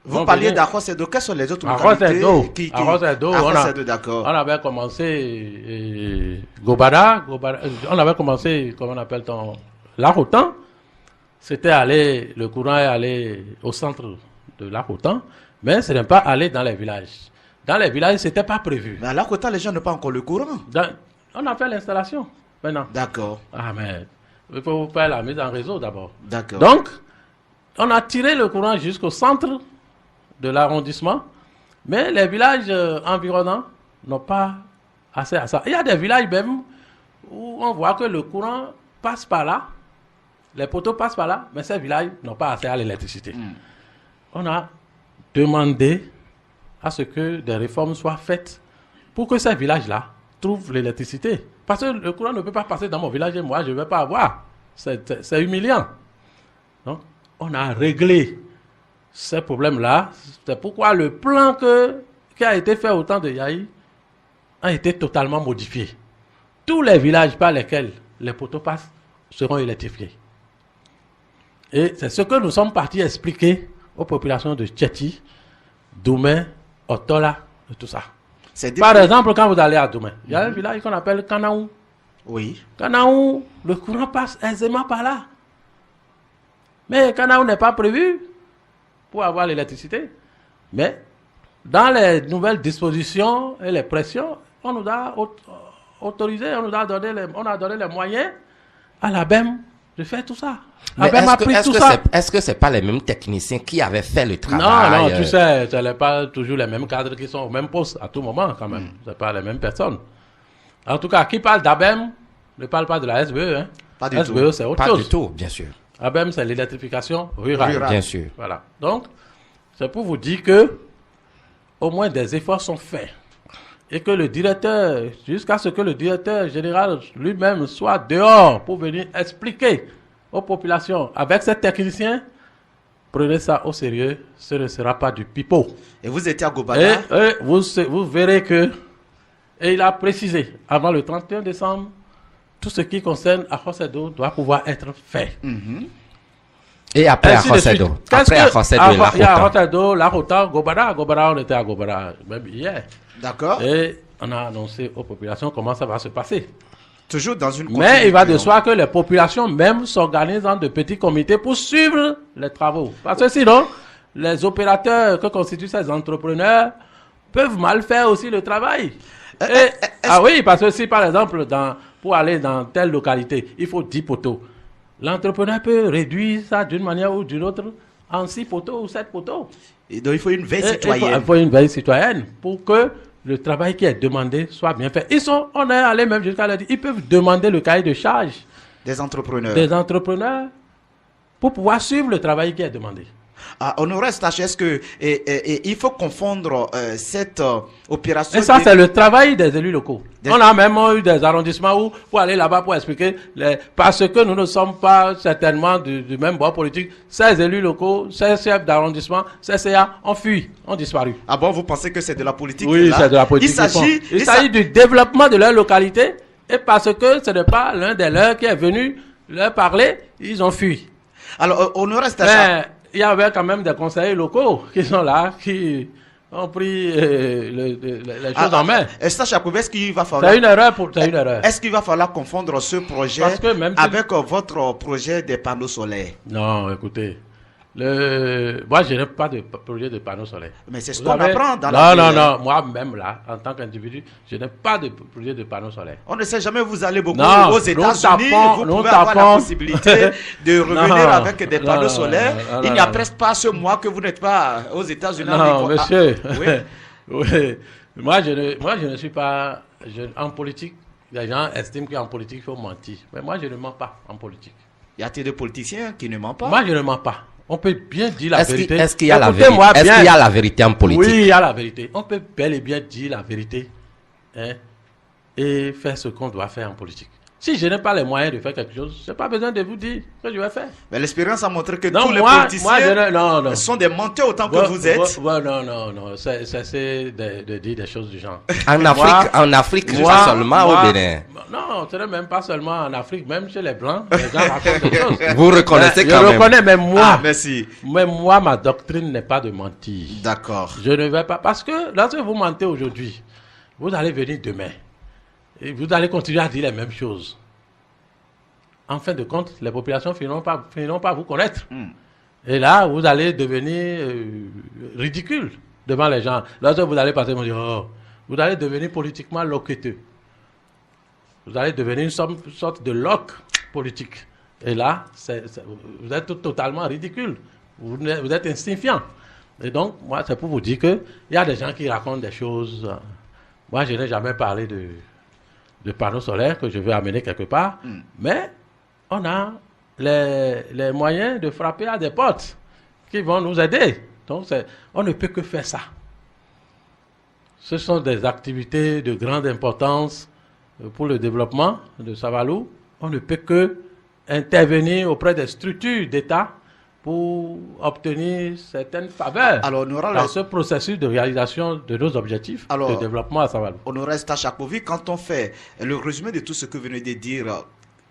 Vous parliez d'Arrosedo, quelles sont les autres localités Arrosedo, d'accord. On avait commencé Gobara, on avait commencé, comment on appelle Larotan. Le courant est allé au centre de Larotan, mais ce n'est pas allé dans les villages. Dans les villages, ce n'était pas prévu. Mais à Larotan, les gens n'ont pas encore le courant. On a fait l'installation maintenant. D'accord. Ah, mais il faut faire la mise en réseau d'abord. D'accord. Donc, on a tiré le courant jusqu'au centre de l'arrondissement, mais les villages environnants n'ont pas assez à ça. Il y a des villages même où on voit que le courant passe par là, les poteaux passent par là, mais ces villages n'ont pas assez à l'électricité. On a demandé à ce que des réformes soient faites pour que ces villages-là trouvent l'électricité. Parce que le courant ne peut pas passer dans mon village et moi, je ne vais pas avoir. C'est humiliant. Donc, on a réglé ces problèmes-là. C'est pourquoi le plan qui a été fait au temps de Yahi a été totalement modifié. Tous les villages par lesquels les poteaux passent seront électrifiés. Et c'est ce que nous sommes partis expliquer aux populations de Tchéti, Doumé, Otola, et tout ça. Par exemple, quand vous allez à Doumé, il y a un village qu'on appelle Kanaou. Oui. Kanaou, le courant passe aisément par là. Mais Kanaou n'est pas prévu pour avoir l'électricité. Mais dans les nouvelles dispositions et les pressions, on nous a autorisé, on a donné les moyens à la BEM de faire tout ça. Est-ce que ce n'est pas les mêmes techniciens qui avaient fait le travail? Non, tu sais, ce n'est pas toujours les mêmes cadres qui sont au même poste à tout moment quand même. Ce n'est pas les mêmes personnes. En tout cas, qui parle d'ABEM ne parle pas de la SBE. Hein. Pas du SBE, tout. c'est autre chose. Pas du tout, bien sûr. ABEM, c'est l'électrification rurale. Bien sûr. Voilà. Donc, c'est pour vous dire que au moins des efforts sont faits. Et que le directeur, jusqu'à ce que le directeur général lui-même soit dehors pour venir expliquer aux populations avec ces techniciens, prenez ça au sérieux, ce ne sera pas du pipeau. Et vous étiez à Gobada? Et vous verrez que, et il a précisé, avant le 31 décembre, tout ce qui concerne Arrosedo doit pouvoir être fait. Et après Arrosedo? Après Arrosedo et Larotan? Il y a Arrosedo, Larotan, Gobada. Gobada, on était à Gobada même hier. D'accord. Et on a annoncé aux populations comment ça va se passer. Toujours dans une Mais il va de soi que les populations même s'organisent dans de petits comités pour suivre les travaux. Parce que sinon, les opérateurs que constituent ces entrepreneurs peuvent mal faire aussi le travail. Oui, parce que si par exemple, pour aller dans telle localité, il faut 10 poteaux. l'entrepreneur peut réduire ça d'une manière ou d'une autre en 6 poteaux ou 7 poteaux. Et donc il faut une veille citoyenne. Il faut une veille citoyenne pour que le travail qui est demandé soit bien fait. On est allé même jusqu'à leur dire, ils peuvent demander le cahier de charge des entrepreneurs pour pouvoir suivre le travail qui est demandé. Honoré Stache, est-ce que il faut confondre cette opération... Et ça, c'est le travail des élus locaux. On a même eu des arrondissements où pour aller là-bas pour expliquer, parce que nous ne sommes pas certainement du même bord politique, ces élus locaux, ces chefs d'arrondissement, ces CA ont fui, ont disparu. Ah bon, vous pensez que c'est de la politique? Oui, c'est de la politique. Il s'agit du développement de leur localité, et parce que ce n'est pas l'un des leurs qui est venu leur parler, ils ont fui. Alors, Honoré Stache... Il y avait quand même des conseillers locaux qui sont là, qui ont pris les choses en main. Est-ce qu'il va falloir... C'est une erreur c'est une erreur. Est-ce qu'il va falloir confondre ce projet avec votre projet des panneaux solaires? Non, écoutez. Moi, je n'ai pas de projet de panneaux solaires. Mais c'est ce qu'on apprend dans la vie. Non. Moi-même, là, en tant qu'individu, je n'ai pas de projet de panneaux solaires. On ne sait jamais, vous allez beaucoup aux États-Unis, vous pouvez avoir la possibilité de revenir avec des panneaux solaires. Il n'y a presque pas ce mois que vous n'êtes pas aux États-Unis. Non, monsieur. Oui. Moi, je ne suis pas... en politique, les gens estiment qu'en politique, il faut mentir. Mais moi, je ne mens pas en politique. Y a-t-il des politiciens qui ne mentent pas? Moi, je ne mens pas. On peut bien dire la vérité. Est-ce qu'il y a la vérité? Est-ce qu'il y a la vérité en politique? Oui, il y a la vérité. On peut bel et bien dire la vérité, hein, et faire ce qu'on doit faire en politique. Si je n'ai pas les moyens de faire quelque chose, je n'ai pas besoin de vous dire ce que je vais faire. Mais l'expérience a montré que tous les politiciens sont des menteurs autant que vous êtes. Non. Cessez de dire des choses du genre. En Afrique, pas seulement au Bénin. Non, ce n'est même pas seulement en Afrique, même chez les Blancs, les gens racontent des choses. Vous reconnaissez quand même. Je reconnais, mais moi, merci. Mais moi, ma doctrine n'est pas de mentir. D'accord. Je ne vais pas, parce que lorsque vous mentez aujourd'hui, vous allez venir demain. Et vous allez continuer à dire les mêmes choses. En fin de compte, les populations finiront pas vous connaître. Et là, vous allez devenir ridicule devant les gens. Lorsque vous allez passer, vous allez devenir politiquement loqueteux. Vous allez devenir une sorte de loque politique. Et là, vous êtes totalement ridicule. Vous êtes insignifiant. Et donc, moi, c'est pour vous dire qu'il y a des gens qui racontent des choses. Moi, je n'ai jamais parlé de panneaux solaires que je veux amener quelque part, mais on a les moyens de frapper à des portes qui vont nous aider. Donc, on ne peut que faire ça. Ce sont des activités de grande importance pour le développement de Savalou. On ne peut que intervenir auprès des structures d'État pour obtenir certaines faveurs dans ce processus de réalisation de nos objectifs de développement à Savalou. Honoré Stache Akpovi, quand on fait le résumé de tout ce que vous venez de dire,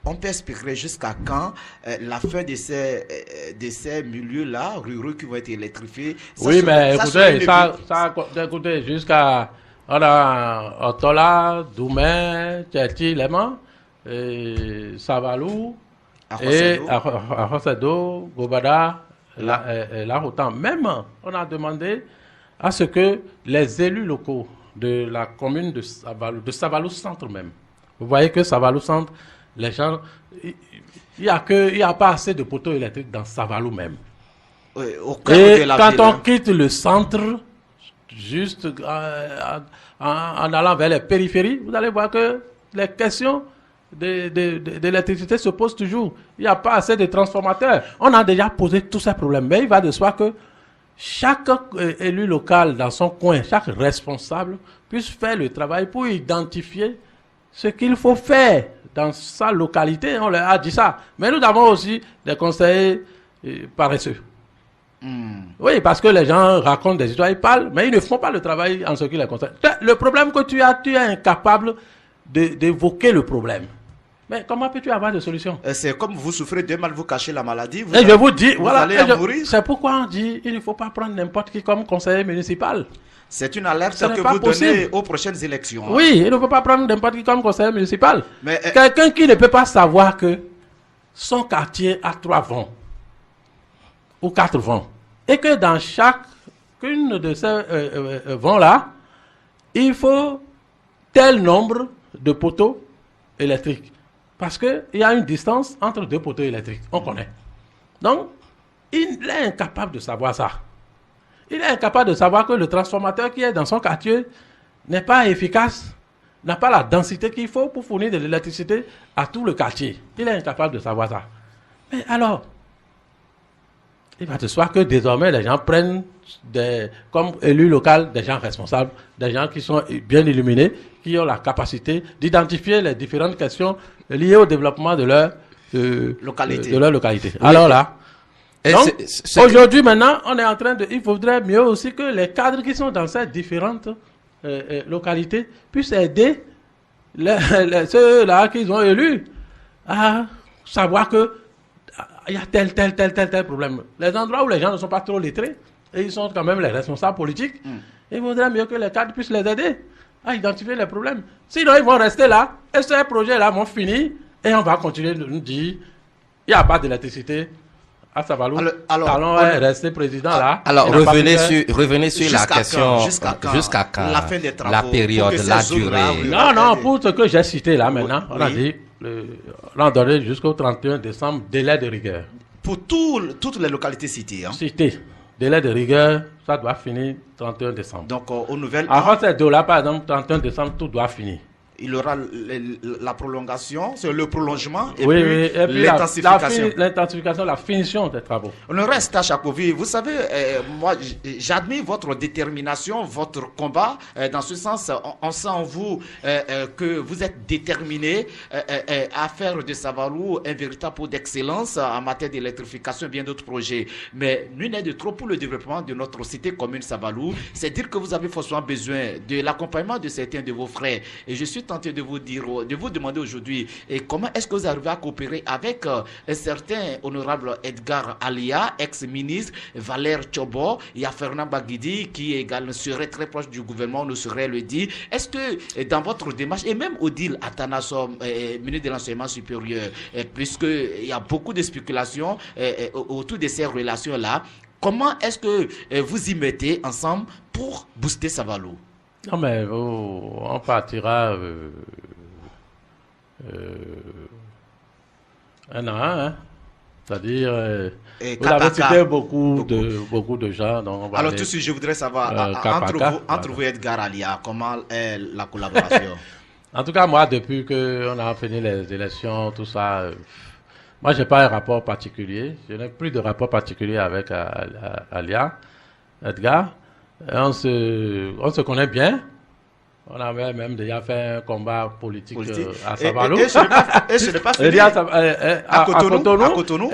on peut expliquer jusqu'à quand la fin de ces milieux-là, ruraux qui vont être électrifiés. Oui, mais écoutez, jusqu'à Otola, Doumé, Tcheti, Léman, Savalou, et à Rosedo, Gobada, là autant. Même, on a demandé à ce que les élus locaux de la commune de Savalou Centre même, vous voyez que Savalou Centre, les gens, il n'y a pas assez de poteaux électriques dans Savalou même. Et quand on quitte le centre, juste en allant vers les périphéries, vous allez voir que les questions de l'électricité se posent toujours. Il n'y a pas assez de transformateurs. On a déjà posé tous ces problèmes. Mais il va de soi que chaque élu local dans son coin, chaque responsable puisse faire le travail pour identifier ce qu'il faut faire dans sa localité. On leur a dit ça. Mais nous avons aussi des conseillers paresseux. Oui, parce que les gens racontent des histoires, ils parlent, mais ils ne font pas le travail en ce qui les concerne. Le problème que tu es incapable d'évoquer le problème. Mais comment peux-tu avoir de solution? C'est comme vous souffrez de mal, vous cachez la maladie. Je vous dis, voilà, allez en mourir. C'est pourquoi on dit il ne faut pas prendre n'importe qui comme conseiller municipal. C'est une alerte que vous donnez aux prochaines élections. Oui, il ne faut pas prendre n'importe qui comme conseiller municipal. Mais quelqu'un qui ne peut pas savoir que son quartier a 3 vents ou 4 vents et que dans chacune de ces vents-là, il faut tel nombre de poteaux électriques. Parce qu'il y a une distance entre deux poteaux électriques. On connaît. Donc, il est incapable de savoir ça. Il est incapable de savoir que le transformateur qui est dans son quartier n'est pas efficace, n'a pas la densité qu'il faut pour fournir de l'électricité à tout le quartier. Il est incapable de savoir ça. Mais alors, il va de soi que désormais les gens prennent comme élus locaux des gens responsables, des gens qui sont bien illuminés, qui ont la capacité d'identifier les différentes questions liées au développement de leur localité. Oui. Alors là, donc, aujourd'hui maintenant, on est en train de... Il faudrait mieux aussi que les cadres qui sont dans ces différentes localités puissent aider ceux-là qu'ils ont élus à savoir que il y a tel problème. Les endroits où les gens ne sont pas trop lettrés, et ils sont quand même les responsables politiques, il vaudrait mieux que les cadres puissent les aider à identifier les problèmes. Sinon, ils vont rester là, et ces projets-là vont finir, et on va continuer de nous dire, il n'y a pas d'électricité à Savalou. Allons rester président là. Alors, revenez sur la question, jusqu'à quand la fin des travaux, la période, la durée. Non, pour ce que j'ai cité là maintenant, on a dit, on a donné jusqu'au 31 décembre, délai de rigueur. Pour toutes les localités citées. Citées. Délai de rigueur, ça doit finir 31 décembre. Donc, aux nouvelles... Avant ces deux-là, par exemple, 31 décembre, tout doit finir. Il y aura la prolongation, c'est le prolongement et puis l'intensification. L'intensification, la finition des travaux. On reste à Chakovi. Vous savez, moi, j'admire votre détermination, votre combat. Dans ce sens, on sent en vous que vous êtes déterminé à faire de Savalou un véritable pôle d'excellence en matière d'électrification et bien d'autres projets. Mais nul n'est de trop pour le développement de notre cité commune Savalou. C'est dire que vous avez forcément besoin de l'accompagnement de certains de vos frères. Et je suis tenté de vous demander aujourd'hui comment est-ce que vous arrivez à coopérer avec un certain honorable Edgar Alia, ex-ministre, Valère Tchobo, il y a Fernand Baguidi qui également serait très proche du gouvernement, on ne saurait le dire. Est-ce que dans votre démarche, et même Odile Atanassom, ministre de l'enseignement supérieur, puisqu'il y a beaucoup de spéculations autour de ces relations-là, comment est-ce que vous y mettez ensemble pour booster Savalou? Non, mais on partira un à un, hein. C'est-à-dire, vous avez cité beaucoup de gens. Donc alors, tout de suite, je voudrais savoir, entre vous et Edgar Alia, comment est la collaboration? En tout cas, moi, depuis qu'on a fini les élections, tout ça, moi, je n'ai pas un rapport particulier. Je n'ai plus de rapport particulier avec Alia, Edgar. On se connaît bien. On avait même déjà fait un combat politique. À Savalou. Et ce n'est pas fini. À Cotonou.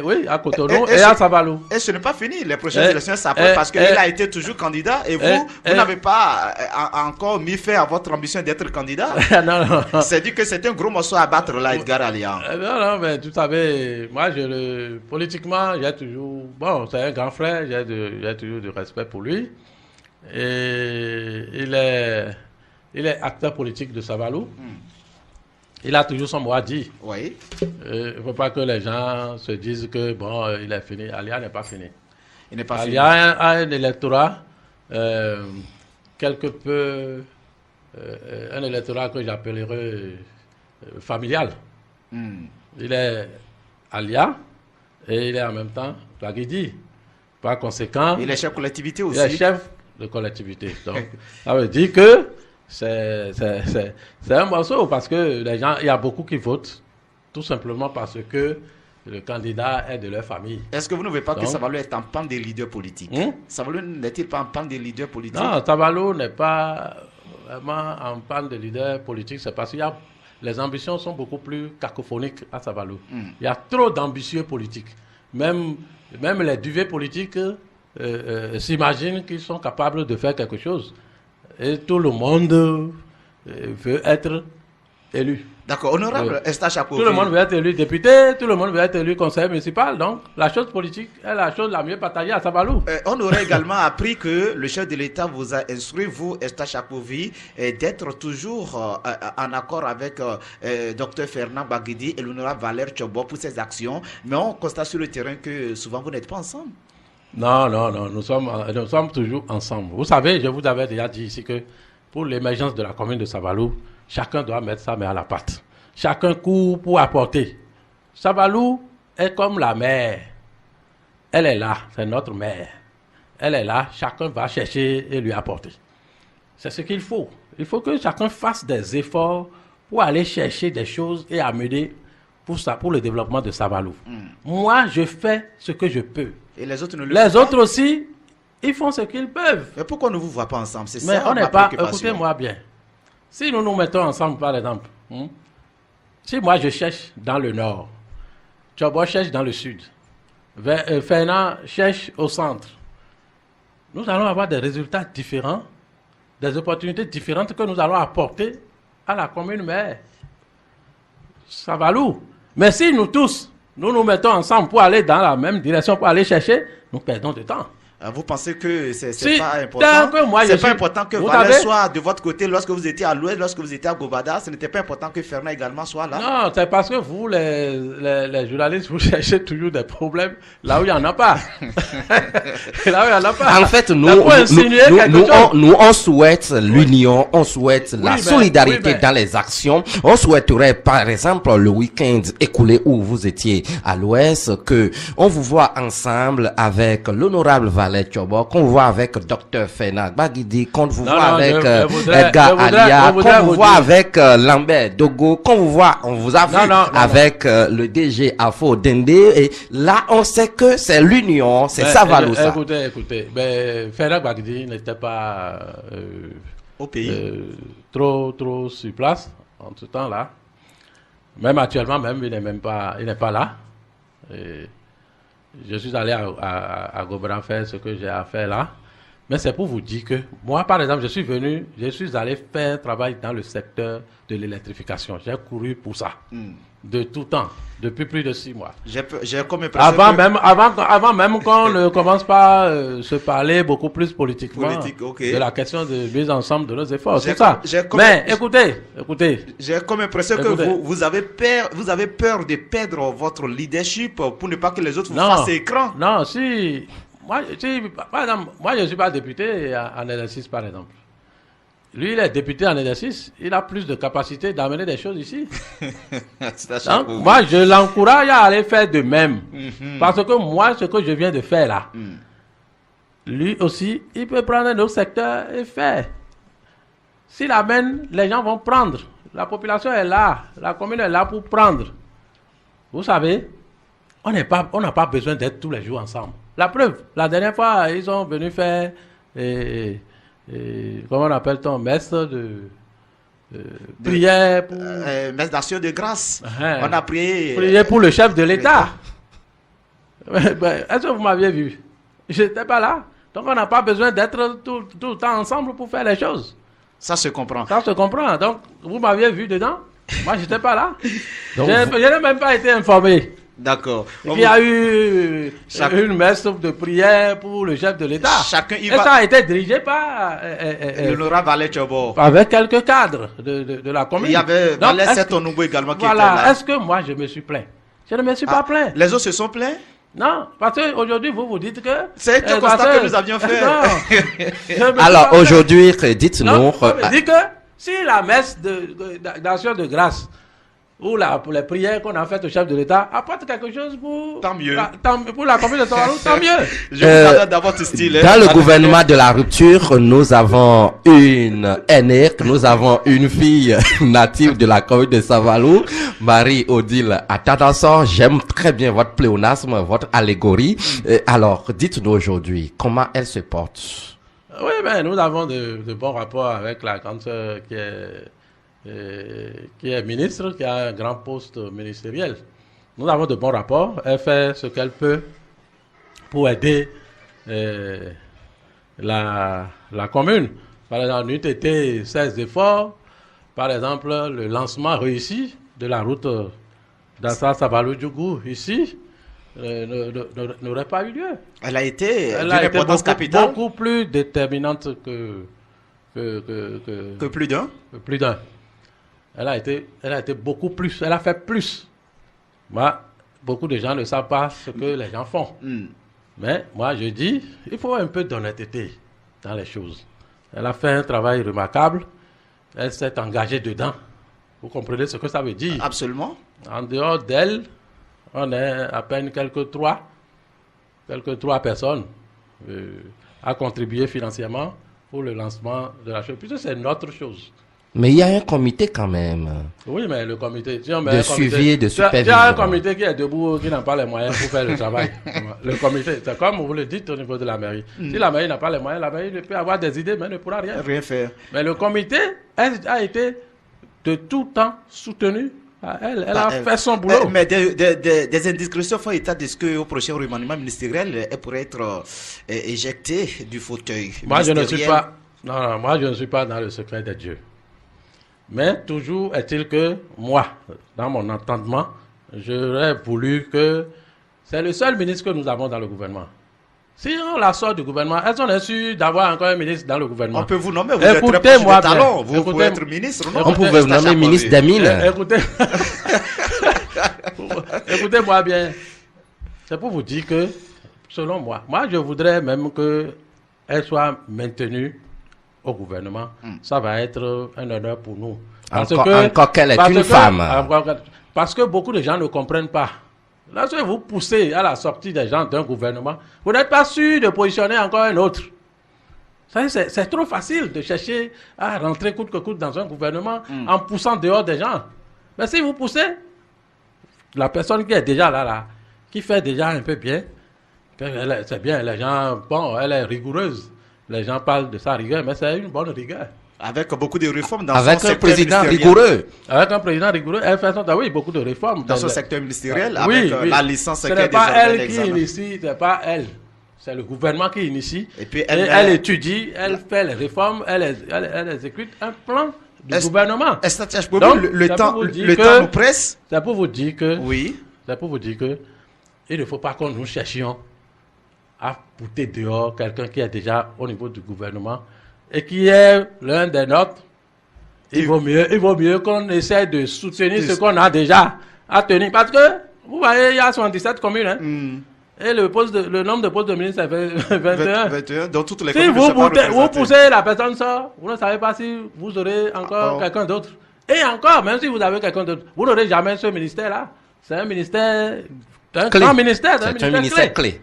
Oui, à Cotonou et à Savalou. Et ce n'est pas fini. Les prochaines élections s'approchent parce qu'il a été toujours candidat et vous n'avez pas encore mis fin à votre ambition d'être candidat. Non. C'est dit que c'est un gros morceau à battre là, Edgar Alia. Non, mais vous savez, moi, politiquement, j'ai toujours... Bon, c'est un grand frère, j'ai toujours du respect pour lui. Et il est acteur politique de Savalou. Il a toujours son mot à dire. Oui. Il ne faut pas que les gens se disent que, bon, il est fini. Alia n'est pas fini. Il n'est pas fini. Alia a un électorat quelque peu... un électorat que j'appellerais familial. Il est Alia et il est en même temps Baguidi. Par conséquent... Il est chef de collectivité aussi. Il est chef de collectivité. Donc, ça veut dire que c'est un morceau parce que les gens, il y a beaucoup qui votent tout simplement parce que le candidat est de leur famille. Est-ce que vous ne voulez pas que Savalou est en panne des leaders politiques? Savalou n'est-il pas en panne des leaders politiques? Non, Savalou n'est pas vraiment en panne des leaders politiques. C'est parce que les ambitions sont beaucoup plus cacophoniques à Savalou. Il y a trop d'ambitieux politiques. Même les duvets politiques s'imaginent qu'ils sont capables de faire quelque chose. Et tout le monde veut être élu. D'accord, honorable Estache Akovi. Tout le monde veut être élu député, tout le monde veut être élu conseiller municipal. Donc, la chose politique est la chose la mieux partagée à Savalou. On aurait également appris que le chef de l'État vous a instruit, vous, Estache Akovi, d'être toujours en accord avec Dr Fernand Baguidi et l'honorable Valère Tchobo pour ses actions. Mais on constate sur le terrain que souvent vous n'êtes pas ensemble. Non, nous sommes toujours ensemble. Vous savez, je vous avais déjà dit ici que pour l'émergence de la commune de Savalou, chacun doit mettre sa main à la pâte. chacun court pour apporter. Savalou est comme la mère. Elle est là, c'est notre mère. Elle est là, chacun va chercher et lui apporter. C'est ce qu'il faut. Il faut que chacun fasse des efforts pour aller chercher des choses et amener pour le développement de Savalou. Moi, je fais ce que je peux. Et les autres ne le Les font autres aussi, ils font ce qu'ils peuvent. Mais pourquoi on ne vous voit pas ensemble? C'est Mais ça on ma n'est pas... préoccupation. Écoutez-moi bien. Si nous nous mettons ensemble, par exemple, si moi je cherche dans le nord, Tchobo cherche dans le sud, Fernand cherche au centre, nous allons avoir des résultats différents, des opportunités différentes que nous allons apporter à la commune mère. Savalou. Mais si nous tous, nous nous mettons ensemble pour aller dans la même direction, pour aller chercher, nous perdons du temps. Vous pensez que c'est Si, pas tant important? que moi, C'est je pas suis- important que vous Valère savez- soit de votre côté lorsque vous étiez à l'ouest, lorsque vous étiez à Gobada. Ce n'était pas important que Fernand également soit là. Non, c'est parce que vous, les journalistes, vous cherchez toujours des problèmes là où il n'y en a pas. Là où il n'y en a pas. En fait, nous, Ça peut insinuer quelque chose. nous, on souhaite l'union, on souhaite la mais- solidarité oui, mais- dans les actions. On souhaiterait, par exemple, le week-end écoulé où vous étiez à l'ouest, que on vous voit ensemble avec l'honorable Valère Tchobo, qu'on vous voit avec Dr Fernand Bagidi, qu'on vous Non, voit non, avec je voudrais- Edgar je voudrais- Alia, je voudrais qu'on vous vous voit dire- avec Lambert Dogo, qu'on vous voit, on vous a vu Non, avec le DG Afo Dende, et là, on sait que c'est l'union, c'est Mais, ça, Valou, ça. Écoutez. Ben, Ferrat Bagdi n'était pas Au pays. trop sur place en ce temps-là. Même actuellement, même, il n'est pas là. Et je suis allé à Gobran faire ce que j'ai à faire là. Mais c'est pour vous dire que moi, par exemple, je suis allé faire un travail dans le secteur de l'électrification. J'ai couru pour ça. De tout temps, depuis plus de 6 mois. J'ai comme impression Avant même qu'on ne commence pas se parler beaucoup plus politiquement Politique, ok. de la question de mise ensemble de nos efforts. J'ai C'est ça. j'ai comme- Mais écoutez, J'ai comme impression que Écoutez. vous avez peur de perdre votre leadership pour ne pas que les autres vous non, fassent écran. non, par exemple, moi je ne suis pas député en exercice, par exemple. Lui, il est député en exercice, il a plus de capacité d'amener des choses ici. C'est à chaque Donc, fois. moi, je l'encourage à aller faire de même. Parce que moi, ce que je viens de faire là, lui aussi, il peut prendre un autre secteur et faire. S'il amène, les gens vont prendre. La population est là, la commune est là pour prendre. Vous savez, on n'a pas besoin d'être tous les jours ensemble. La preuve, la dernière fois, ils sont venus faire, comment on appelle-t-on, messe de prière pour... Messe d'action de grâce. Uh-huh. On a prié. Prier pour le chef de l'État. Est-ce que vous m'aviez vu? Je n'étais pas là. Donc on n'a pas besoin d'être tout le temps ensemble pour faire les choses. Ça se comprend. Ça se comprend. Donc vous m'aviez vu dedans. Moi, je n'étais pas là. Donc, Je n'ai même pas été informé. D'accord. Il y a eu une messe de prière pour le chef de l'État. Chacun y Et va. ça a été dirigé par... L'honorable Valère Tchobo. avec quelques cadres de la commune. Il y avait Donc, Valère est-ce que- Setonoubo également qui Voilà. était là. Est-ce que moi, je me suis plaint? Je ne me suis pas plaint. Les autres se sont plaints. Non, parce qu'aujourd'hui, vous dites que... C'est un constat parce que nous avions fait. Non, je me suis Alors pas aujourd'hui, plaint. dites-nous. Non, on me dit que si la messe d'action de grâce ou pour les prières qu'on a faites au chef de l'État apporte quelque chose pour... Tant mieux. Pour la commune de Savalou, tant mieux. Je vous attends d'avoir ce style. hein. Dans le gouvernement de la rupture, nous avons une aînée, nous avons une fille native de la commune de Savalou, Marie-Odile Atadanson. J'aime très bien votre pléonasme, votre allégorie. Alors, dites-nous aujourd'hui, comment elle se porte? Oui, ben, nous avons de bons rapports avec la grande sœur qui est ministre, qui a un grand poste ministériel. Nous avons de bons rapports. Elle fait ce qu'elle peut pour aider la commune. Par exemple, nous été 16 efforts. Par exemple, le lancement réussi de la route d'Assa-Savalou-Djougou ici n'aurait pas eu lieu. Elle a été Elle d'une a été importance capitale beaucoup plus déterminante que que plus d'un. plus d'un. Elle a été beaucoup plus. Elle a fait plus. Moi, beaucoup de gens ne savent pas ce que les gens font. Mais moi, je dis, il faut un peu d'honnêteté dans les choses. Elle a fait un travail remarquable. Elle s'est engagée dedans. Vous comprenez ce que ça veut dire? Absolument. En dehors d'elle, on est à peine quelques trois personnes à contribuer financièrement pour le lancement de la chose. Puisque c'est notre chose. Mais il y a un comité quand même. Oui, mais le comité... Si on met De un comité, suivi et de supervision. Il y a un comité qui est debout, qui n'a pas les moyens pour faire le travail. Le comité, c'est comme vous le dites au niveau de la mairie. Si la mairie n'a pas les moyens, la mairie peut avoir des idées, mais ne pourra rien faire. Mais le comité a été de tout temps soutenu. Elle a fait son boulot. Mais des indiscrétions font état de ce qu'au prochain remaniement ministériel, elle pourrait être éjectée du fauteuil. Moi, je ne suis pas... Non, moi, je ne suis pas dans le secret des dieux. Mais toujours est-il que moi, dans mon entendement, j'aurais voulu que... C'est le seul ministre que nous avons dans le gouvernement. Si on la sort du gouvernement, est-ce qu'on est sûr d'avoir encore un ministre dans le gouvernement? On peut vous nommer, vous êtes très proche de talent. Vous pouvez être ministre, non? On pouvait vous nommer ministre des Mines. Écoutez-moi bien. C'est pour vous dire que, selon moi, je voudrais même qu'elle soit maintenue au gouvernement. Ça va être un honneur pour nous. Encore qu'elle est une femme. Parce que beaucoup de gens ne comprennent pas. Lorsque vous poussez à la sortie des gens d'un gouvernement, vous n'êtes pas sûr de positionner encore un autre. C'est trop facile de chercher à rentrer coûte que coûte dans un gouvernement en poussant dehors des gens. Mais si vous poussez, la personne qui est déjà là, qui fait déjà un peu bien, c'est bien, les gens, bon, elle est rigoureuse. Les gens parlent de sa rigueur, mais c'est une bonne rigueur. Avec beaucoup de réformes dans son secteur ministériel. Avec un président rigoureux, elle fait beaucoup de réformes. Dans son secteur ministériel, avec la licence qui est pas elle qui initie, c'est pas elle. C'est le gouvernement qui initie. Et puis elle étudie, elle fait les réformes, elle exécute un plan du gouvernement. Donc, le temps nous presse. C'est pour vous dire que... Oui. C'est pour vous dire que il ne faut pas que nous cherchions à bouter dehors quelqu'un qui est déjà au niveau du gouvernement et qui est l'un des nôtres. Il vaut mieux qu'on essaie de soutenir ce qu'on a déjà à tenir. Parce que, vous voyez, il y a 77 communes. Hein, et le nombre de postes de ministres, c'est 21. Dans toutes les si vous poussez la personne sort, vous ne savez pas si vous aurez encore quelqu'un d'autre. Et encore, même si vous avez quelqu'un d'autre, vous n'aurez jamais ce ministère-là. C'est un ministère... C'est un grand ministère. C'est un ministère clé.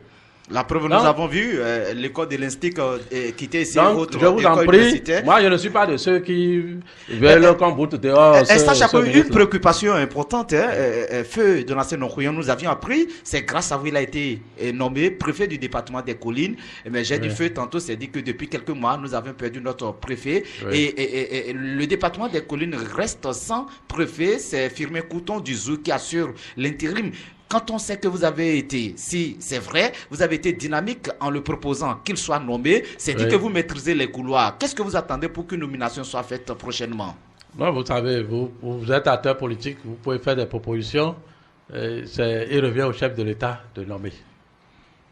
La preuve, nous avons vu l'école de l'Institut quitter ici. Je vous en prie, moi je ne suis pas de ceux qui veulent qu'on boute dehors. Une préoccupation importante, Feu de l'ancien Nokouyan, nous avions appris, c'est grâce à vous il a été nommé préfet du département des collines. Mais j'ai dit Feu tantôt, c'est dit que depuis quelques mois, nous avons perdu notre préfet. Et le département des collines reste sans préfet. C'est Firmin Couton du Zou qui assure l'intérim. Quand on sait que vous avez été, si c'est vrai, vous avez été dynamique en le proposant qu'il soit nommé, c'est dit que vous maîtrisez les couloirs. Qu'est-ce que vous attendez pour qu'une nomination soit faite prochainement? Non, vous savez, vous êtes acteur politique, vous pouvez faire des propositions. Il revient au chef de l'État de nommer.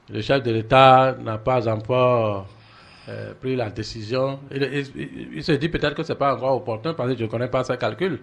Le chef de l'État n'a pas encore pris la décision. Il se dit peut-être que ce n'est pas encore opportun parce que je ne connais pas ses calculs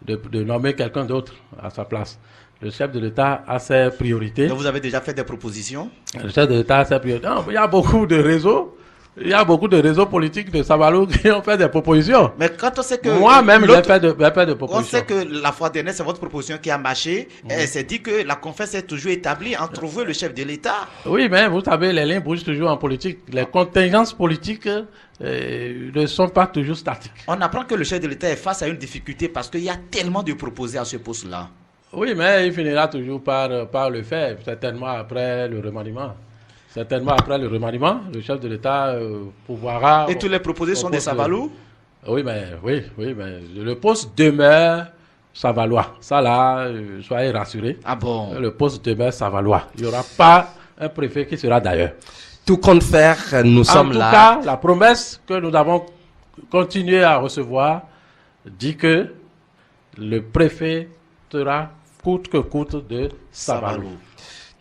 de nommer quelqu'un d'autre à sa place. Le chef de l'État a ses priorités. Donc vous avez déjà fait des propositions? Le chef de l'État a ses priorités. Non, il y a beaucoup de réseaux. Il y a beaucoup de réseaux politiques de Savalou qui ont fait des propositions. Mais quand on sait que... Moi-même, j'ai fait de propositions. On sait que la fois dernière, c'est votre proposition qui a marché. Et c'est dit que la confiance est toujours établie entre vous et le chef de l'État. Oui, mais vous savez, les lignes bougent toujours en politique. Les contingences politiques ne sont pas toujours statiques. On apprend que le chef de l'État est face à une difficulté parce qu'il y a tellement de proposés à ce poste-là. Oui, mais il finira toujours par le faire, certainement après le remaniement. Certainement après le remaniement, le chef de l'État pourra... Et tous les proposés sont des Savalou? Oui, mais le poste demeure Savalois. Ça là, soyez rassurés. Ah bon? Le poste demeure Savalois. Il n'y aura pas un préfet qui sera d'ailleurs. Tout compte faire, nous sommes là. En tout cas, la promesse que nous avons continué à recevoir dit que le préfet sera coûte que coûte de Savalou.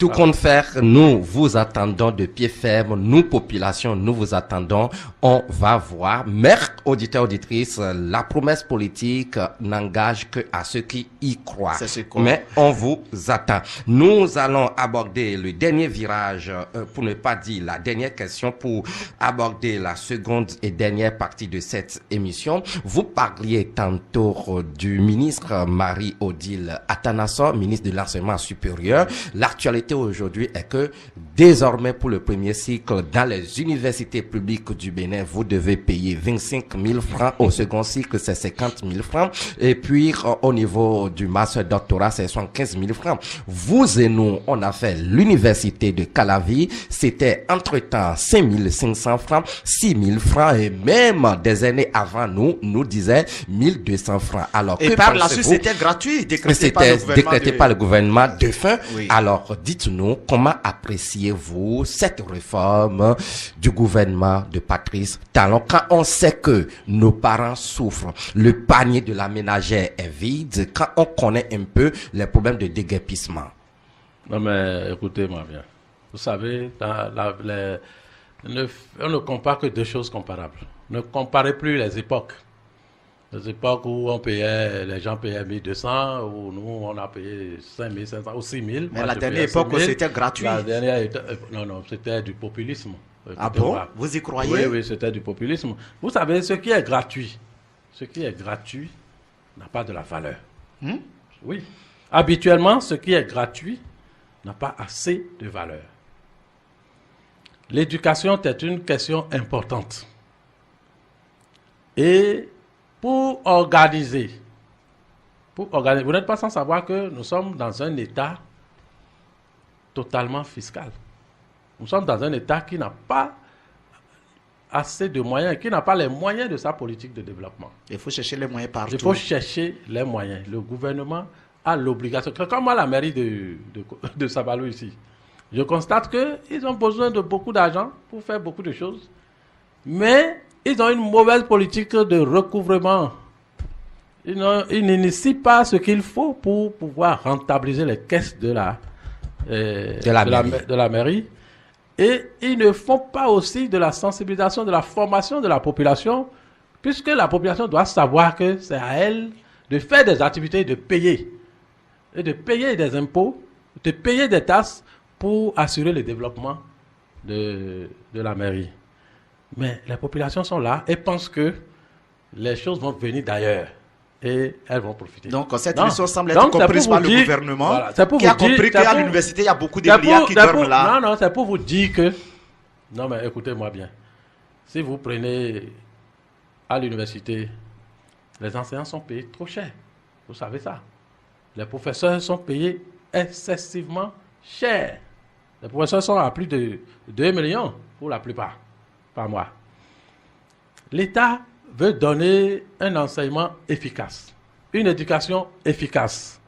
Tout compte faire, nous vous attendons de pied ferme, nous population, nous vous attendons, on va voir. Mère auditeurs, auditrices, la promesse politique n'engage que à ceux qui y croient. Mais on vous attend. Nous allons aborder le dernier virage, pour ne pas dire la dernière question, pour aborder la seconde et dernière partie de cette émission. Vous parliez tantôt du ministre Marie-Odile Atanasso, ministre de l'Enseignement supérieur. L'actualité aujourd'hui est que désormais pour le premier cycle dans les universités publiques du Bénin, vous devez payer 25 000 francs. Au second cycle, c'est 50 000 francs. Et puis au niveau du master doctorat, c'est 75 000 francs. Vous et nous, on a fait l'université de Calavi. C'était entre-temps 5 500 francs, 6 000 francs et même des années avant nous disaient 1 200 francs. Alors, et par la suite, c'était gratuit, décrété par le gouvernement défunt. Oui. Alors, dites-nous, comment appréciez-vous cette réforme du gouvernement de Patrice Talon quand on sait que nos parents souffrent, le panier de la ménagère est vide, quand on connaît un peu les problèmes de déguerpissement? Non mais écoutez-moi bien. Vous savez, on ne compare que deux choses comparables. Ne comparez plus les époques. Les époques où les gens payaient 1 200, où nous on a payé 5 500 ou 6 000. Mais la dernière époque, c'était gratuit. Non, c'était du populisme. Ah bon? Vous y croyez? Oui, c'était du populisme. Vous savez, ce qui est gratuit n'a pas de la valeur. Oui. Habituellement, ce qui est gratuit n'a pas assez de valeur. L'éducation est une question importante. Et pour organiser, vous n'êtes pas sans savoir que nous sommes dans un État totalement fiscal. Nous sommes dans un État qui n'a pas assez de moyens, qui n'a pas les moyens de sa politique de développement. Il faut chercher les moyens partout. Il faut chercher les moyens. Le gouvernement a l'obligation. Comme à la mairie de Sabalou ici, je constate qu'ils ont besoin de beaucoup d'argent pour faire beaucoup de choses, mais ils ont une mauvaise politique de recouvrement. Ils n'initient pas ce qu'il faut pour pouvoir rentabiliser les caisses de la mairie. Et ils ne font pas aussi de la sensibilisation, de la formation de la population, puisque la population doit savoir que c'est à elle de faire des activités, de payer. Et de payer des impôts, de payer des taxes pour assurer le développement de la mairie. Mais les populations sont là et pensent que les choses vont venir d'ailleurs et elles vont profiter. Donc cette émission semble être comprise par le gouvernement, voilà, qui a compris qu'à l'université, il y a beaucoup de milliards qui dorment là. Non, c'est pour vous dire que... Non, mais écoutez-moi bien. Si vous prenez à l'université, les enseignants sont payés trop cher. Vous savez ça. Les professeurs sont payés excessivement cher. Les professeurs sont à plus de 2 millions pour la plupart par mois. L'État veut donner un enseignement efficace, une éducation efficace.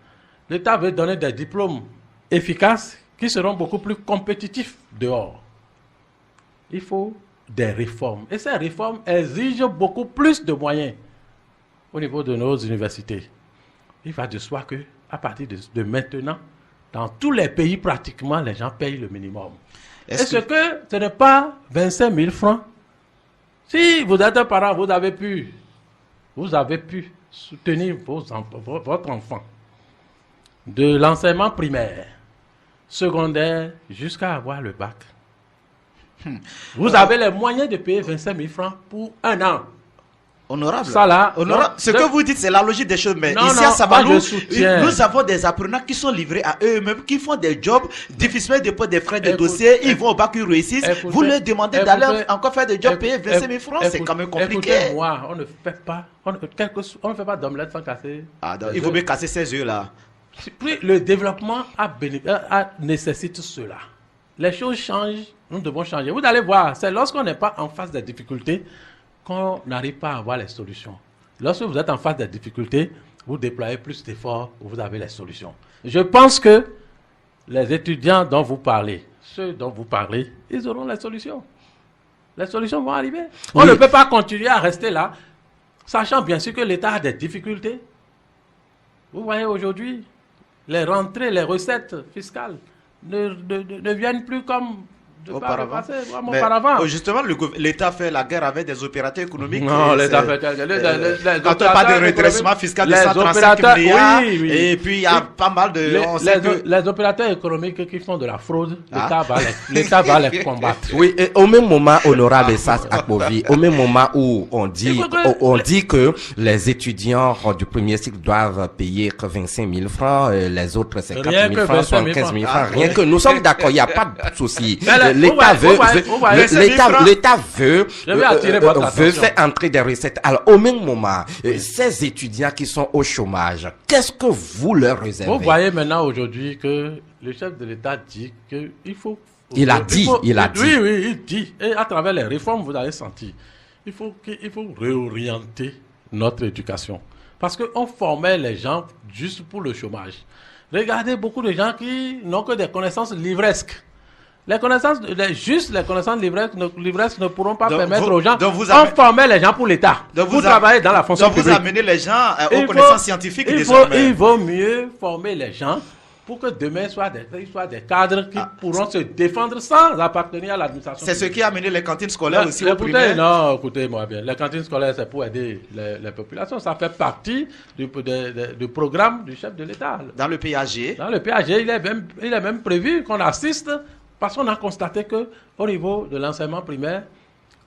L'État veut donner des diplômes efficaces qui seront beaucoup plus compétitifs dehors. Il faut des réformes. Et ces réformes exigent beaucoup plus de moyens au niveau de nos universités. Il va de soi qu'à partir de maintenant, dans tous les pays, pratiquement, les gens payent le minimum. Est-ce que ce n'est pas 25 000 francs? Si vous êtes un parent, vous avez pu soutenir votre enfant de l'enseignement primaire, secondaire, jusqu'à avoir le bac. Vous avez les moyens de payer 25 000 francs pour 1 an. Honorable. Ça là, honorable. Ce que vous dites, c'est la logique des choses. Mais ici à Sabalou, nous avons des apprenants qui sont livrés à eux-mêmes, qui font des jobs difficilement, déposent des frais de dossier, ils vont au bac, ils réussissent. Vous leur demandez d'aller encore faire des jobs, payer 25 000 francs, c'est quand même compliqué. Écoutez-moi, on ne fait pas d'omelette sans casser. Ah, donc, il vaut mieux casser ses yeux là. Puis le développement nécessite cela. Les choses changent, nous devons changer. Vous allez voir, c'est lorsqu'on n'est pas en face des difficultés qu'on n'arrive pas à avoir les solutions. Lorsque vous êtes en face des difficultés, vous déployez plus d'efforts, vous avez les solutions. Je pense que les étudiants dont vous parlez, ceux dont vous parlez, ils auront les solutions. Les solutions vont arriver. Oui. On ne peut pas continuer à rester là, sachant bien sûr que l'État a des difficultés. Vous voyez aujourd'hui, les rentrées, les recettes fiscales ne viennent plus comme auparavant. Auparavant. Justement, l'État fait la guerre avec des opérateurs économiques. Non, l'État fait quand on parle de redressement fiscal de 135 milliards, oui. Et puis il y a pas mal de... Les opérateurs économiques qui font de la fraude, l'État va les combattre. Oui, et au même moment, honorable Essach Akpovi, au même moment où on dit que les étudiants du premier cycle doivent payer que 25 000 francs, les autres c'est 4 000 francs, 75 000 francs, rien que nous sommes d'accord, il n'y a pas de souci. L'État veut faire entrer des recettes. Alors, au même moment, ces étudiants qui sont au chômage, qu'est-ce que vous leur réservez? Vous voyez maintenant aujourd'hui que le chef de l'État dit qu'il faut... Il a dit. Oui, il dit. Et à travers les réformes, vous allez sentir. Il faut réorienter notre éducation. Parce qu'on formait les gens juste pour le chômage. Regardez beaucoup de gens qui n'ont que des connaissances livresques. Les connaissances livresques ne pourront pas permettre aux gens. On formait les gens pour l'État. Pour travailler dans la fonction publique. Donc vous amenez les gens aux connaissances scientifiques désormais. Il vaut mieux former les gens pour que demain soient des cadres qui pourront se défendre sans appartenir à l'administration. C'est ce qui a amené les cantines scolaires aussi au primaire. Non, écoutez-moi bien. Les cantines scolaires, c'est pour aider les populations. Ça fait partie du programme du chef de l'État. Dans le PAG. Dans le PAG, il est même prévu qu'on assiste. Parce qu'on a constaté qu'au niveau de l'enseignement primaire,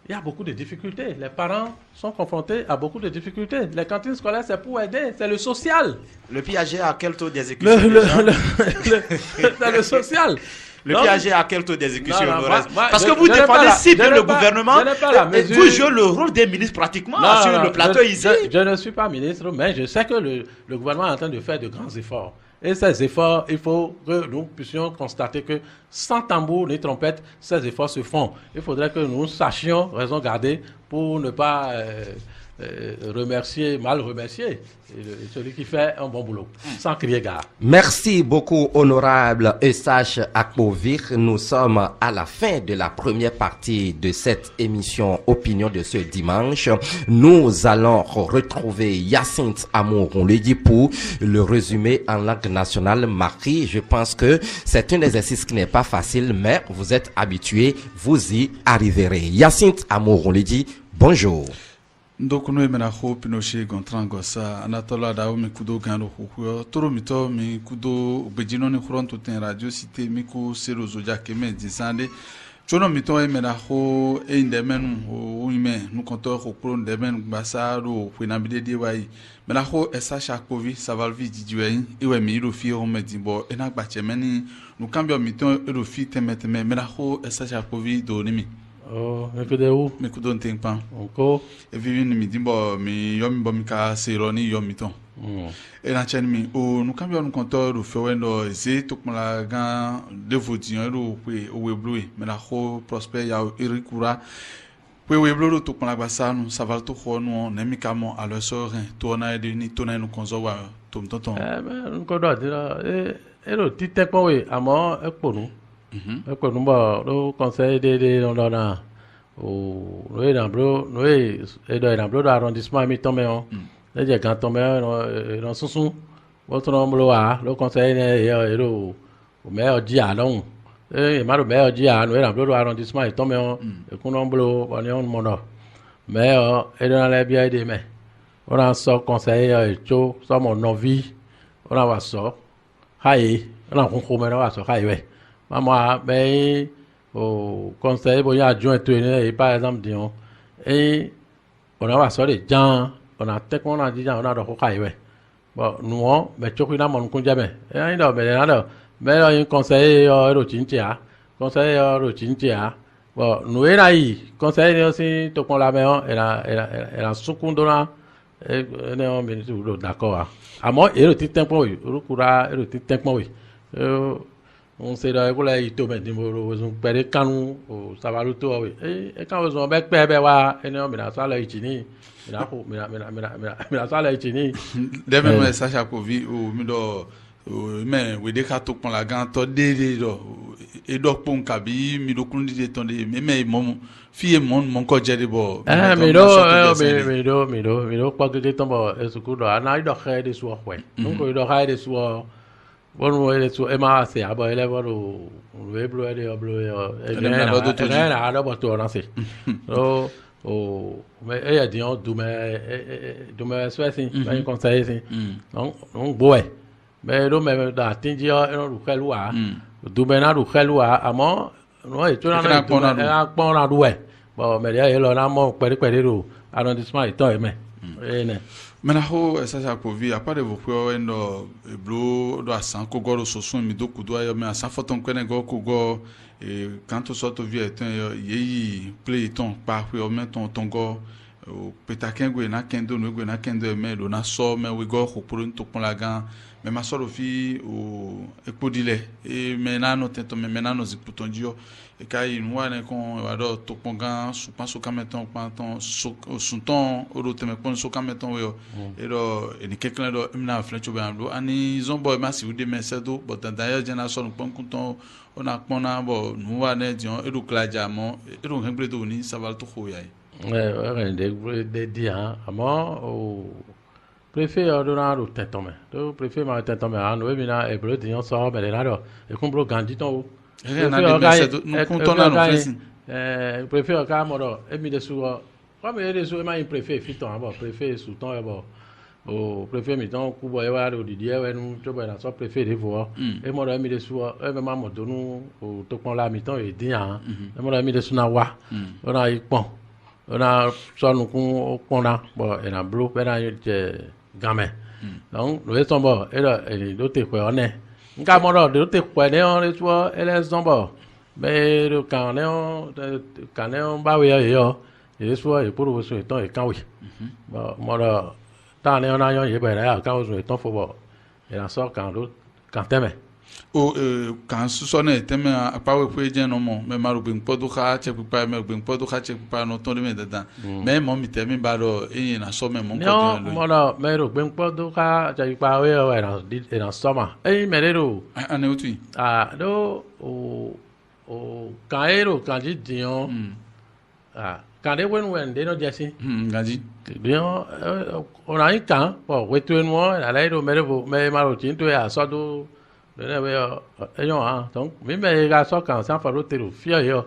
il y a beaucoup de difficultés. Les parents sont confrontés à beaucoup de difficultés. Les cantines scolaires, c'est pour aider, c'est le social. Le PAG a quel taux d'exécution? C'est le social. Le PAG a quel taux d'exécution? Parce que vous défendez si bien le gouvernement, et vous jouez le rôle des ministres pratiquement sur le plateau ici. Je ne suis pas ministre, mais je sais que le gouvernement est en train de faire de grands efforts. Et ces efforts, il faut que nous puissions constater que sans tambour ni trompette, ces efforts se font. Il faudrait que nous sachions raison garder pour ne pas mal remercier celui qui fait un bon boulot, sans crier gare. Merci beaucoup, honorable Essach Akpovi. Nous sommes à la fin de la première partie de cette émission Opinion de ce dimanche. Nous allons retrouver Hyacinthe Amour, on le dit, pour le résumé en langue nationale. Marie, je pense que c'est un exercice qui n'est pas facile, mais vous êtes habitués, vous y arriverez. Hyacinthe Amour, on le dit, bonjour. Donc nous mena ho Pinochet Gontran Gossa anatola da mi kudo gano ho toro mito mi kudo bejino ni khronto ten radio cité mi ku serozo jakeme disande chono mito mena ho e ndemenu o ime nu konto ho pro ndemenu basaro kwina bidede wai mena ho Essach Akpovi savalvi didiwe iwe mi ro fi ho medimbo ena gbachemeni nu cambio mito ro fi temeteme mena ho Essach Akpovi do nimi. Oh, me kude où? Me kudo ntempan. Encore. E vivi ni mi dimbo mi yomi bo mi ka seroni yomi ton. E na chani mi o nu cambio nu konto ro fewendo ze tokmala gan de vodian ro pe o weblui me na ho prosper ya irikura pe weblo tokmala gbasa nu saval to ho nu ne mi kamo a lo so ren to na de ni to na nu konzo wa tom tonton. Nu ko do dira ero ti tepo we amo eponu. Ekonumba lo conseil de londona o no dans arrondissement mi tombe on le quand tombe dans sunsun votre nombre a le conseil ne o maire di alon ma le maire di a no dans arrondissement il tombe on e nombre on mono mais et dans les biens de mais on a sort conseil cho ça mon envie on va sort haï on a concomé on va sort haï ouais. Maman, ben, au conseil, bon, il y a adjoint et par exemple, disons, et on a sorti des gens, on a tellement on a dit, on a de hokaïwe. Bon, nous, mais tu connais mon conjamin. Et il a, mais il conseil, rotintia, conseil, rotintia. Bon, nous, il a eu, conseil, aussi, tout qu'on la met, elle a soukundona, et on est d'accord. À moi, il est petit tempo, il est petit tempo, on sait là que là il tombe ils ont perdu canou ça va le tout oui et quand ils ont bec bébé wa et non mais ça là itini mais ça là itini demain mais Essach Akpovi o mi do mais we de ka to pon la gan to de do e do pon kabi mi do kundi de ton de mais mon fille mon ko jede bo mais do pas que tombe est ce coup là na do xé de soir ouais donc il do xé de soir Bon, ele su ema se abo ele bon le bleu ele na ada boto na se. So mais e a dit on do me swesi ben conseiller si. On boy. Mais do me da tinji o ru khelu a. Do me na ru khelu a amo no e tu na na pon na do e. Bon mais ya ele na mo pere ro arrondissement ito e me. Ne. Menaho esa kovi a part de vos endo blo do asan ko goro sosun mi do kudo ayo me asan foton kwene go ko go e quand sorto vie ten yi play ton pa o me ton go o petaken go na kendo no go na kendo me do na so me we go ko pro to pon la gan me ma so fi o ekpodile e me na no tento me na no ziputon dio e kai nwa ne kon wa do to pon gan su pan so kameton panton sun ton o do teme pon so kameton we e do e ni keklen do na flencho be amdo ani zombo ma si u de mesedo but da jena so no pon kunton ona pon na bo nwa ne dion e do klaja mo e do hengbre do ni saval to khoya de dia amo o préfet ordonado tetome do préfet ma tetome an we bina e bro dion so be lado e kumbro gandi ton préfet ka moro e mi de suo comme e de suo ma préfet fiton abo préfet sous ton abo o préfet mi ton kubo e wa do di e we nu to be na so préfet de vo e moro e mi de suo e be ma mo do nu o to pon la mi ton e din an e moro e mi de su na wa ona ipon ona so nu kun pona bo e na blo be na je game donc le sombo e do te ko one nka moro do te ko ne on le so ele sombo be do kan on ba we yo e so e puru so ton e kan we bo moro ta ne ona yo ye be la kan so e ton fo bo e la so kan do kan teme o kan so ne teme a pa we pu je no mo me maru bin podu kha che pa me bin podu kha che pa no ton me da me mo mi teme ba do e na so me mo ko no mo no me ru bin podu kha che pa we e na so ma e me le ru ane utu do o kaero kanji dion kade wen de no jesi ngaji dion ona ikan po we tu mo ala ro me maru tin tu ya so do le we eyon ah donc mi me ga so kan san fa ro te ro fia yo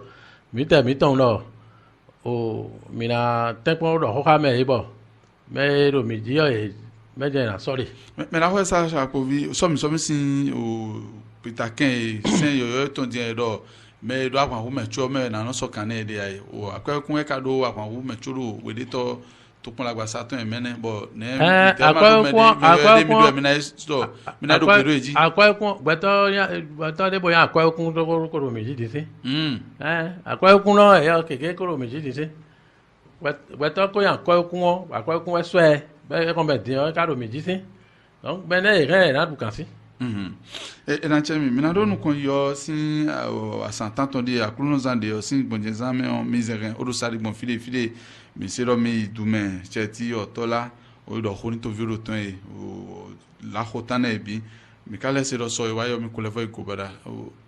mi ton no o mi na te po do ho ka me bo me ro mi ji yo e me je na sorry me la ho sa ko vi so mi sin o pitaken sen yo ton din do me do akwan hu me cho me na no so kan na de ai o akwa kun e ka do akwan hu me cho ro we de to pon la gba saton e mene bo ne akwa do pero eji akwa kun beto de boya akwa kun to ko mi ji dise akwa kun no e o keke ko mi ji dise beto ko yan akwa kun we so e be ko be din ka ro mi ji se donc bene re na du kan si e na chemi mina do nu kon yo sin asantanto de akulu zande sin bonjeza me on misere o do sari bon file mi sero mi dume cheti otola o do khoni to viro ton e la khotana e bi mi kale sero so e wayo mi kulevo ko bada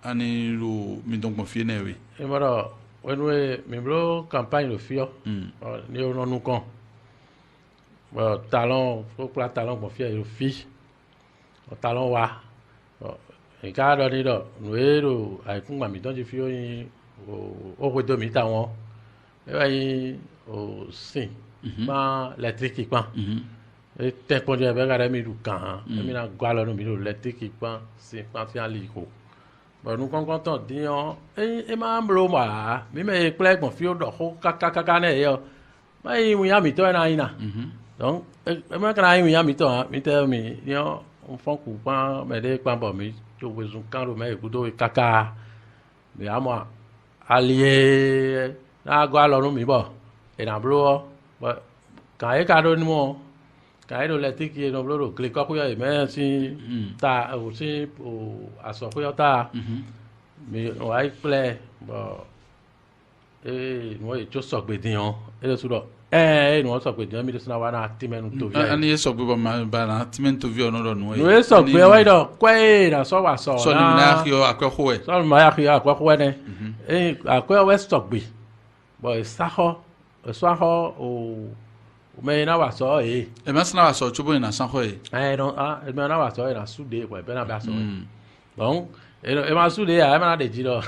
ani lu mi donc mon fie ne we e mara wenwe mi blo campagne le fio ni o nu kon talon faut pla talon bon fie le fi o talon wa e ka do ni do nuero ai kun ma mi don ji fio yin o ko do mi ta won e wa yin o sin ma électrique pan e te pon je be ga mi du kan mi na gwa lo no mi do électrique pan sin pan ti ali ko bo nu kon ton dion e ma mblo ma mi me ple gbon fi o do ko ka ne yo ma yin mu ya mi to na yin na donc e ma ka yin ya mi to mi te mi yo on fon ku pan me de pan bo mi to we zun kan ro me ku do kaka mi amo alié na gwa lo no mi bo e na blo ba ka e ka do ni mo ka e do le ti ki no blo ro kle ko ku ya e me si ta o si o aso ku ya ta mi o ai ple bo e mo e jo so gbe dion e le su do no so gbe dion mi de na wa na ti menu to vi ani e so gbe ba na ti menu to vi no do no e no e so gbe wa do kwe na so wa so ni na yo akwa ko we so ma ya yo akwa ko ne akwa we so gbe bo e sa ho o mais na wa so e mas na wa so chubo ina san ho e non mais na wa so ina sude ko be na ba so donc e ma sude ya ma na de ji do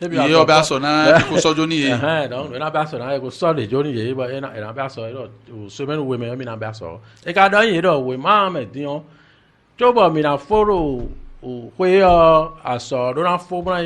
e o ba so na ko so joni e donc na ba so na ko so de joni e ba na ba so o semaine we me mi na ba so e ka don yi do we ma me din o chubo mi na foro o we yo aso do na fo bra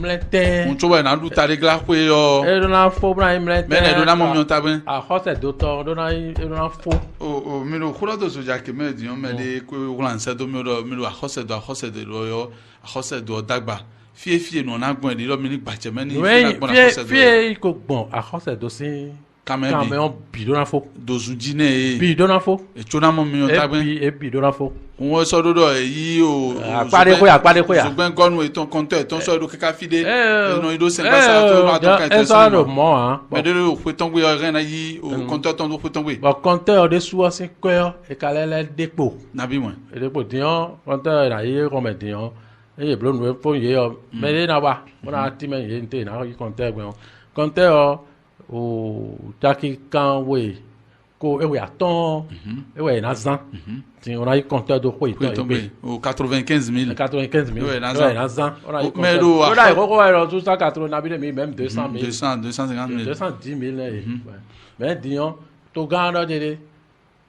mlete un chubo na du tare gla we yo e do na fo bra mlete me ne do na mo mi on taben a hose do to do na fo o mi no khura do so ja ke me din me de ko ulanse do mi do a hose do lo yo a hose do dagba fie no na gbon de lo mi ni gba che me ni na gbon a hose do fie ko gbon a hose do si quand on bi do na fo do zujine e bi do na fo e chona mo mi on taben e bi do na fo wọ́n sọ dodo yi o apade ko ya zugben gonu e ton compteur ton so do kaka fide no ido 5 sa to ma to ka e so do mo han mais de o fe ton gbe ren na yi o compteur ton do fe ton gbe bo compteur de suo sin ko e kalele depo na bi mo e depo dion compteur na yi ko me dion e blo nu fo ye o me de na wa mo na ti me ye nte na yi compteur o taki kan we ko e we aton e we na zan ti on a eu compteur de quoi au 95000 ouais na zan on a eu mais on a eu tout ça 80 na bi même 200000 250000 210000 mais dion to gando de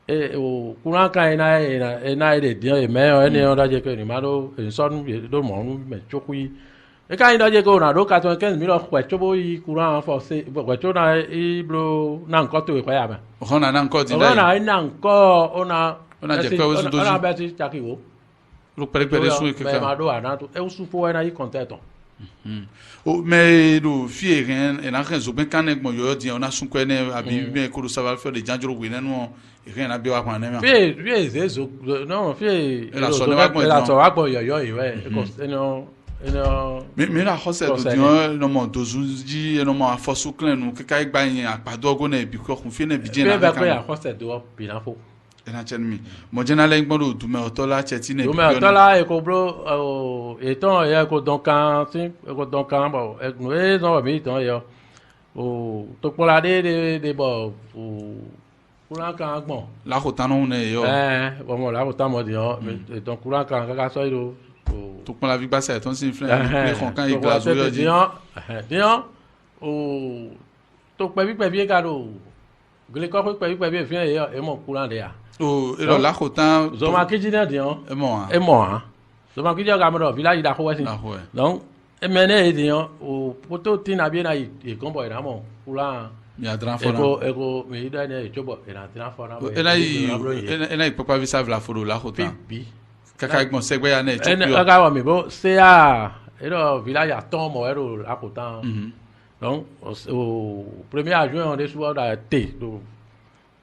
e o kuran kan na de dion e me o ni on da je ko ni ma do so nu do mo nu me chokui e kan da je ko na do 95000 o kwa chobo yi kuran fo se kwa cho na i blo na nko to e kwa ya ba on a encore dit là on a encore on a je peux aussi on a bâti chakiwo le pere so que mais ma do ana to e usu fo na yi content o mais do fie rien et na rien zo ben kan egmo yo di on a sun ko ne abi bien ko ça va faire des janjoro we no rien na bi wa kwa na me fie zezo non fie la so wa gbo yo iwe mais la hose do dion no mo do zuji no mo afosu clan no ke kai gba yin apado ogo na bi ko kun fi na bi je na ka ya hose do bi na fo ena chen mi mo je na le gbon do me otola cheti na bi me otola e ko bro eton ya ko don kan bo e no e no mi ton yo o to pola de bo o kuran kan gbon la ko tanu ne yo bo mo la ko tan mo di yo don kuran kan ka so iro tout pour la vie basse ton sin frère les concan et glace yo dion o to pe bi ka do gele ko pe bi fi e mo kuran de ya o e lo la kotan zo ma kiji na dion e mo han zo ma kiji ga mo do village da ko wesin donc e mene e dion o poto tin na bi na e kon boy na mo kuran mi adran fora ego mi da ne chobo e na adran fora e na papa vi save la foro la kotan bi kaka gbon segbe ya na Ethiopia aka wa mi bo se a ero village aton mo ero akotan donc au premier adjoint on est souvent da t do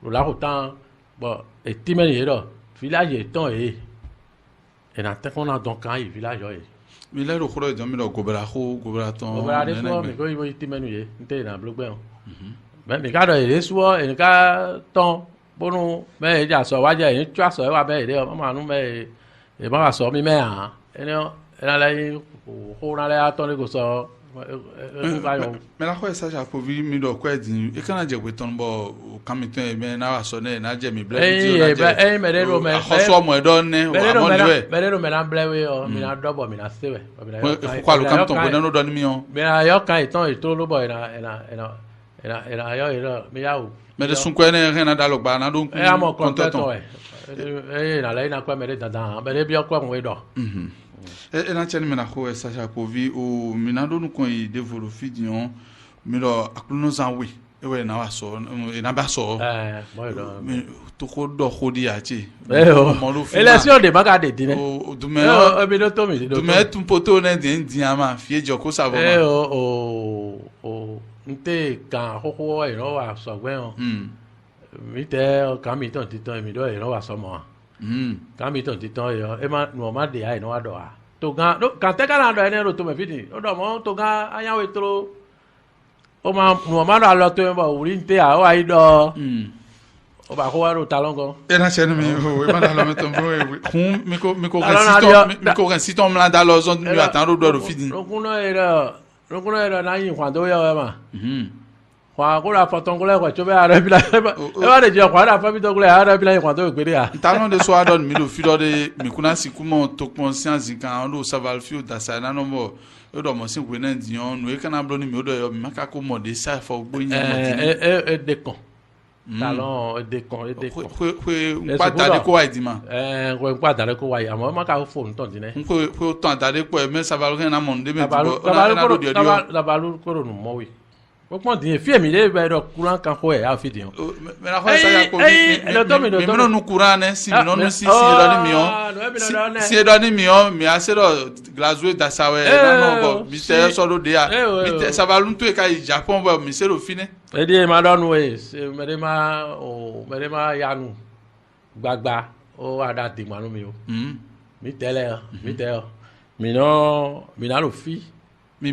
l'akotan bon et timeni ero village eton e na te qu'on a donc un village e mi le ro khoro de mi lo gobera ton gobera de so mi ko yi timeni e nte na blogbe mais mi ka do e so e ka ton bonu me ja so wa je e twa so e wa be e ma nu me e ba so mi me a ena la o na le aton ko so mais la quoi ça ja pour vi mi do ko edin e kana je we ton bo kamiton e me na wa so na je mi ble ti o na je me re ro me so mo e don ne o mo le me re ro me na ble we o mi na do bo mi na se we kwa lo kamiton bo na no don mi o me na yo kan iton e to lo bo ena yo ero mi ya o mais de sun ko ne rien na da lo gba na do e amo content na la ina kwa me re dada me re bi o kwa mo e do e na chen me na ko esa ja ko vi o mi na do nu ko i devolo fidion mi lo akulu zan we e we na wa so e na ba so mo do mi to ko do ko di achi election de baga de dine o du me o bi do to mi do du me tun poto ne di ama fie jo ko sa bo ma o nte kan ho e no wa so gbe o mi te kan mi ton titan mi do e no wa so mo kan mi ton titan yo e ma no ma de ai no wa do a to gan do kan te kan do ene ro to me fiti o do mo to gan ayan we tro o ma no ma do lo to mo uri nte a o ai do o ba ko wa ro talon go e na chen mi o e ma da lo me ton bro e mi ko resiton mla da lo zon mi atan ro do fiti ro kuno era na yin kwan do yo ma kwa ko la foton ko le ko chobe ara bila e ba de je kwa da fa bi to ko le ara bila e kwa to gbe ya talon de so adon mi do fi do de mi kuna si kuma to conscience kan do saval fi o da sa na no mo o do mo sin we na dion no e kana blo ni mi o do yo mi maka ko mo de sa fo gbo yin mo ti de kon talon de kon npa tade ko wa idima ko npa tade ko wa amo maka fo nton din e ko ton tade ko e me saval ken na mo de me la balu ko no mo wi o pon din fi mi le be do courant kan ko e a fi din me na ko sa ya ko mi no no courant ne si no no si do ni mi o si do ni mi o mi a se do glazoué da sa we na no bo mi se so do de ya mi saval ntu e ka Japon bo mi se do fine e di ma don we me ma yanu gbagba o ada di manu mi o mi tele mi na lo fi mi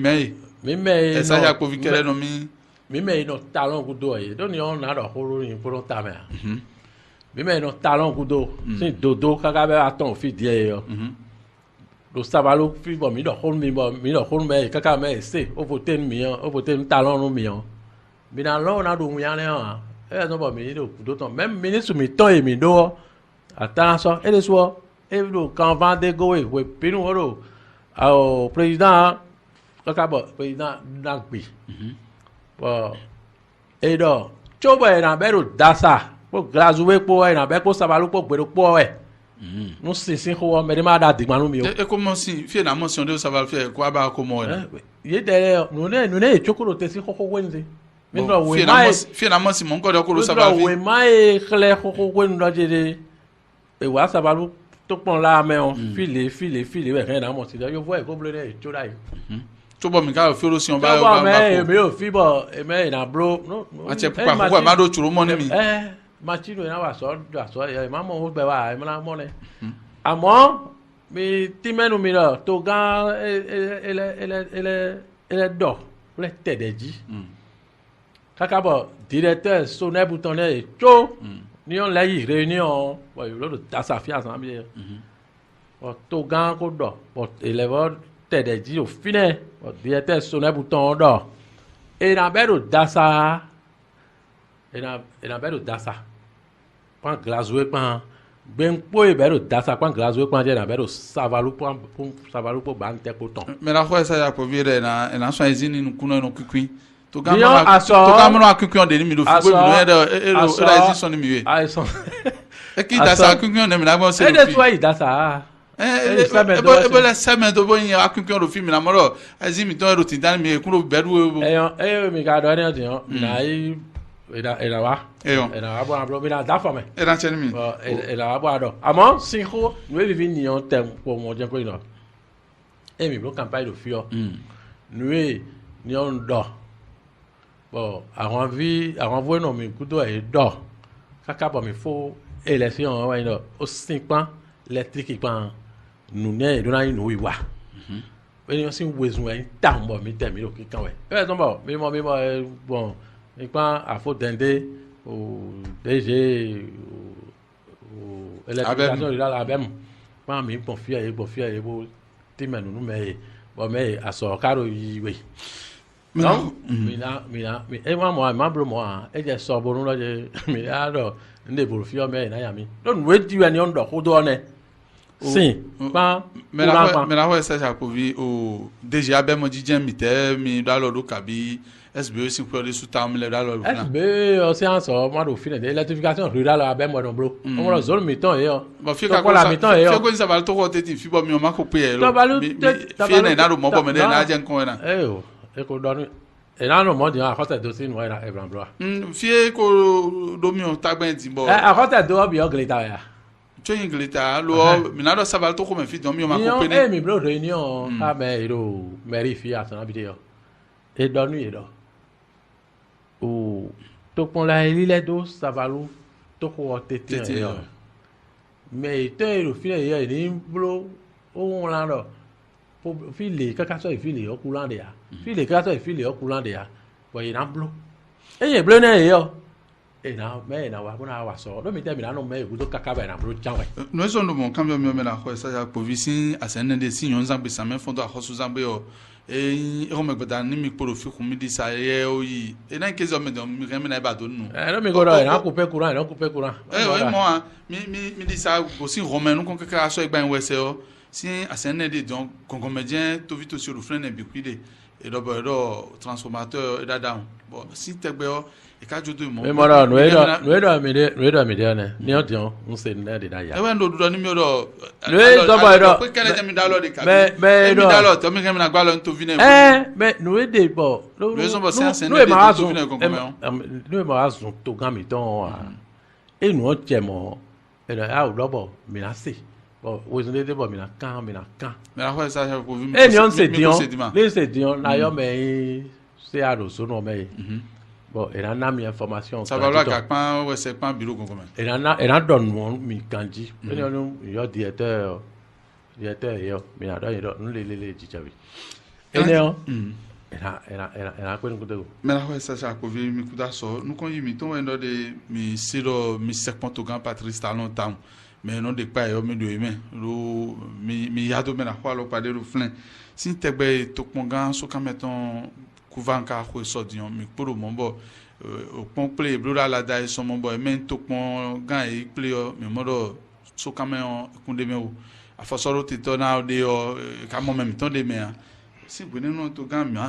me esa ya ko vi kele no mi me no talon gudo e do ni on na do horo ni pro ta me mi me no talon gudo sin dodo kaka be aton fi die yo do savalo fi bo mi do horo me kaka me se o voter mi o voter talon no mi mi na lo na do yan le e no bo mi do gudo ton même ministre mi ton e mi do attention e le so e do kan vande go e we pinu horo au président kaka bo président nagbe bo edo chobo e na bero dasa po glazoué po e na be ko sabalu po gbero po e no sin ko me de ma da digbanu mi o e comment si fi na mention de saval fi ko aba ko mo ye de no ne chokoro te si ko wenze mi no we mai fi na mention mon ko de ko saval fi we mai khle ko wen do de e wa sabalu to pon la me on file we ken na mo ti yo vo e ko blo de choda yi to bo mi ka fi ro si on ba ba me o fi bo e me na bro no a che pa ko ma do churo mo ni mi machino na wa so e ma mo o be wa e ma mo ne amo mi ti menu mi lo to gan ele do le tedeji kaka bo directeur so ne bouton e cho ni on la yi réunion bo yo lo ta sa fi asan bi o to gan ko do bo elevo tedeji o fine o directeur so ne bouton do e na bedo dasa pan glazoué pan ben po e bedo dasa pan glazoué pan je na bedo savalu po ban te poton me la ko esa ya ko vire na so ezini nu kuno no kwikwi to ga mo na kwikwi on de ni mi do fi go mi no e ezi so ni mi we e ki dasa kwikwi on de mi na gbo se e de so yi dasa ebe le seme to bo yin akwikwi on do fi mi na mo ro ezi mi to ero tin dan mi e kuno beru mi ga do ni o na yi era wa bro mi na da for me era cheni mi era wa do amo sinko nous vivons ni on tem ko mo je ko ino e mi bro campagne do fio nous ni on do bon avant voir non mi kudo e do kaka bo mi fo élection wa ino o 5 pan électrique pan nous ne do na ino wi wa we ni sin wezu en tam bo mi tem lo kikan we e so bo mi mo bon nípa àfọ̀dẹ̀ndé DG électrification de la BEM pa mi bon fier bo ti menu nu me bo me aso karo yiwe non mi e ma bro mo e je so bo nu lo je mi a do nde bo fier me na ya mi don we di we ni on do ko do ne sim pa me la ho esa ja ko vi o DG BEM mo jijen mi te mi da lo do kabi SBE si pour les sous-tam les dans SBE séance moi do fin de l'électrification rurale à ben moi don bro on la zone miton et bon fi ka ko la miton et fi ko ça va to ko te ti fi bo mi o ma ko pe e lo fi na do mo bo me na je nko na e ko do e na no mo di a ko te do si no era e bran bro fi ko do mi o tagben ti bo a ko te do bi o glita ya to yin glita lo mi na do ça va to ko me fi do mi o ma ko pe ni mi bro réunion ka me ro meri fi asan bi de e do nu e do o to pon la ile do savalu to ko tete mais te lo file ye ni blo o la do po file kaka so file o kulan de ya file kaka so file o kulan de ya bo ye na blo e ye blo na ye yo mais na wa bona wa so do mi te mi na no me ku to kaka ba na bro janwe no so no mon cambio mi na ko sa ya povisi asene de si yon zambe sa men fondo a khosu zambe yo e o me gbada ni mi poro fi ku mi di sa ye o yi e na kezo me do mi remi na ba do nu no mi go do na couper courant o mo mi di sa go si romain nu kon kaka so egba en wese o si asene de donc kon comédien to vite sur le frein e biquide et do transformateur et da down bon si tegbe o e ka jodo mo me mara no edo mi de ne ni o dion un se ne de da ya e wa ndo do ni mi o do no e do ba do ko kele mi da lo de ka me mi da lo to mi kemi na gba lo nto vine me no e de bo no so bo se asen de to vine kon no e ma azun to gan mi ton e nu o je mo e da a o lobo mi na se bo wo so de bo mi na kan me la ho sa ko vi mi e ni on se dion na yo me se a do so no me bon et là mi information ça va là quand ouais c'est pas bureau comme et là donne mon mi kanji et yo directeur yo mi na do yo nous les jijabi et là era ko ngudo mais là ouais ça ko vi mi kuda so nous kon yi mi ton endo de mi siro mi sekponto gan Patrice Talon tam mais non de pa yo mi do ime ro mi yado me na kwa lo pa de ro flin sin tegbe to pongan so kameton kuvanka ko so dion mi poro mo bo o pon play broda la dai so mo bo men to pon gan e play o mi modo so kamen kunde me o afosoro ti to na de o ka mo même ton de me si bone no to gan mi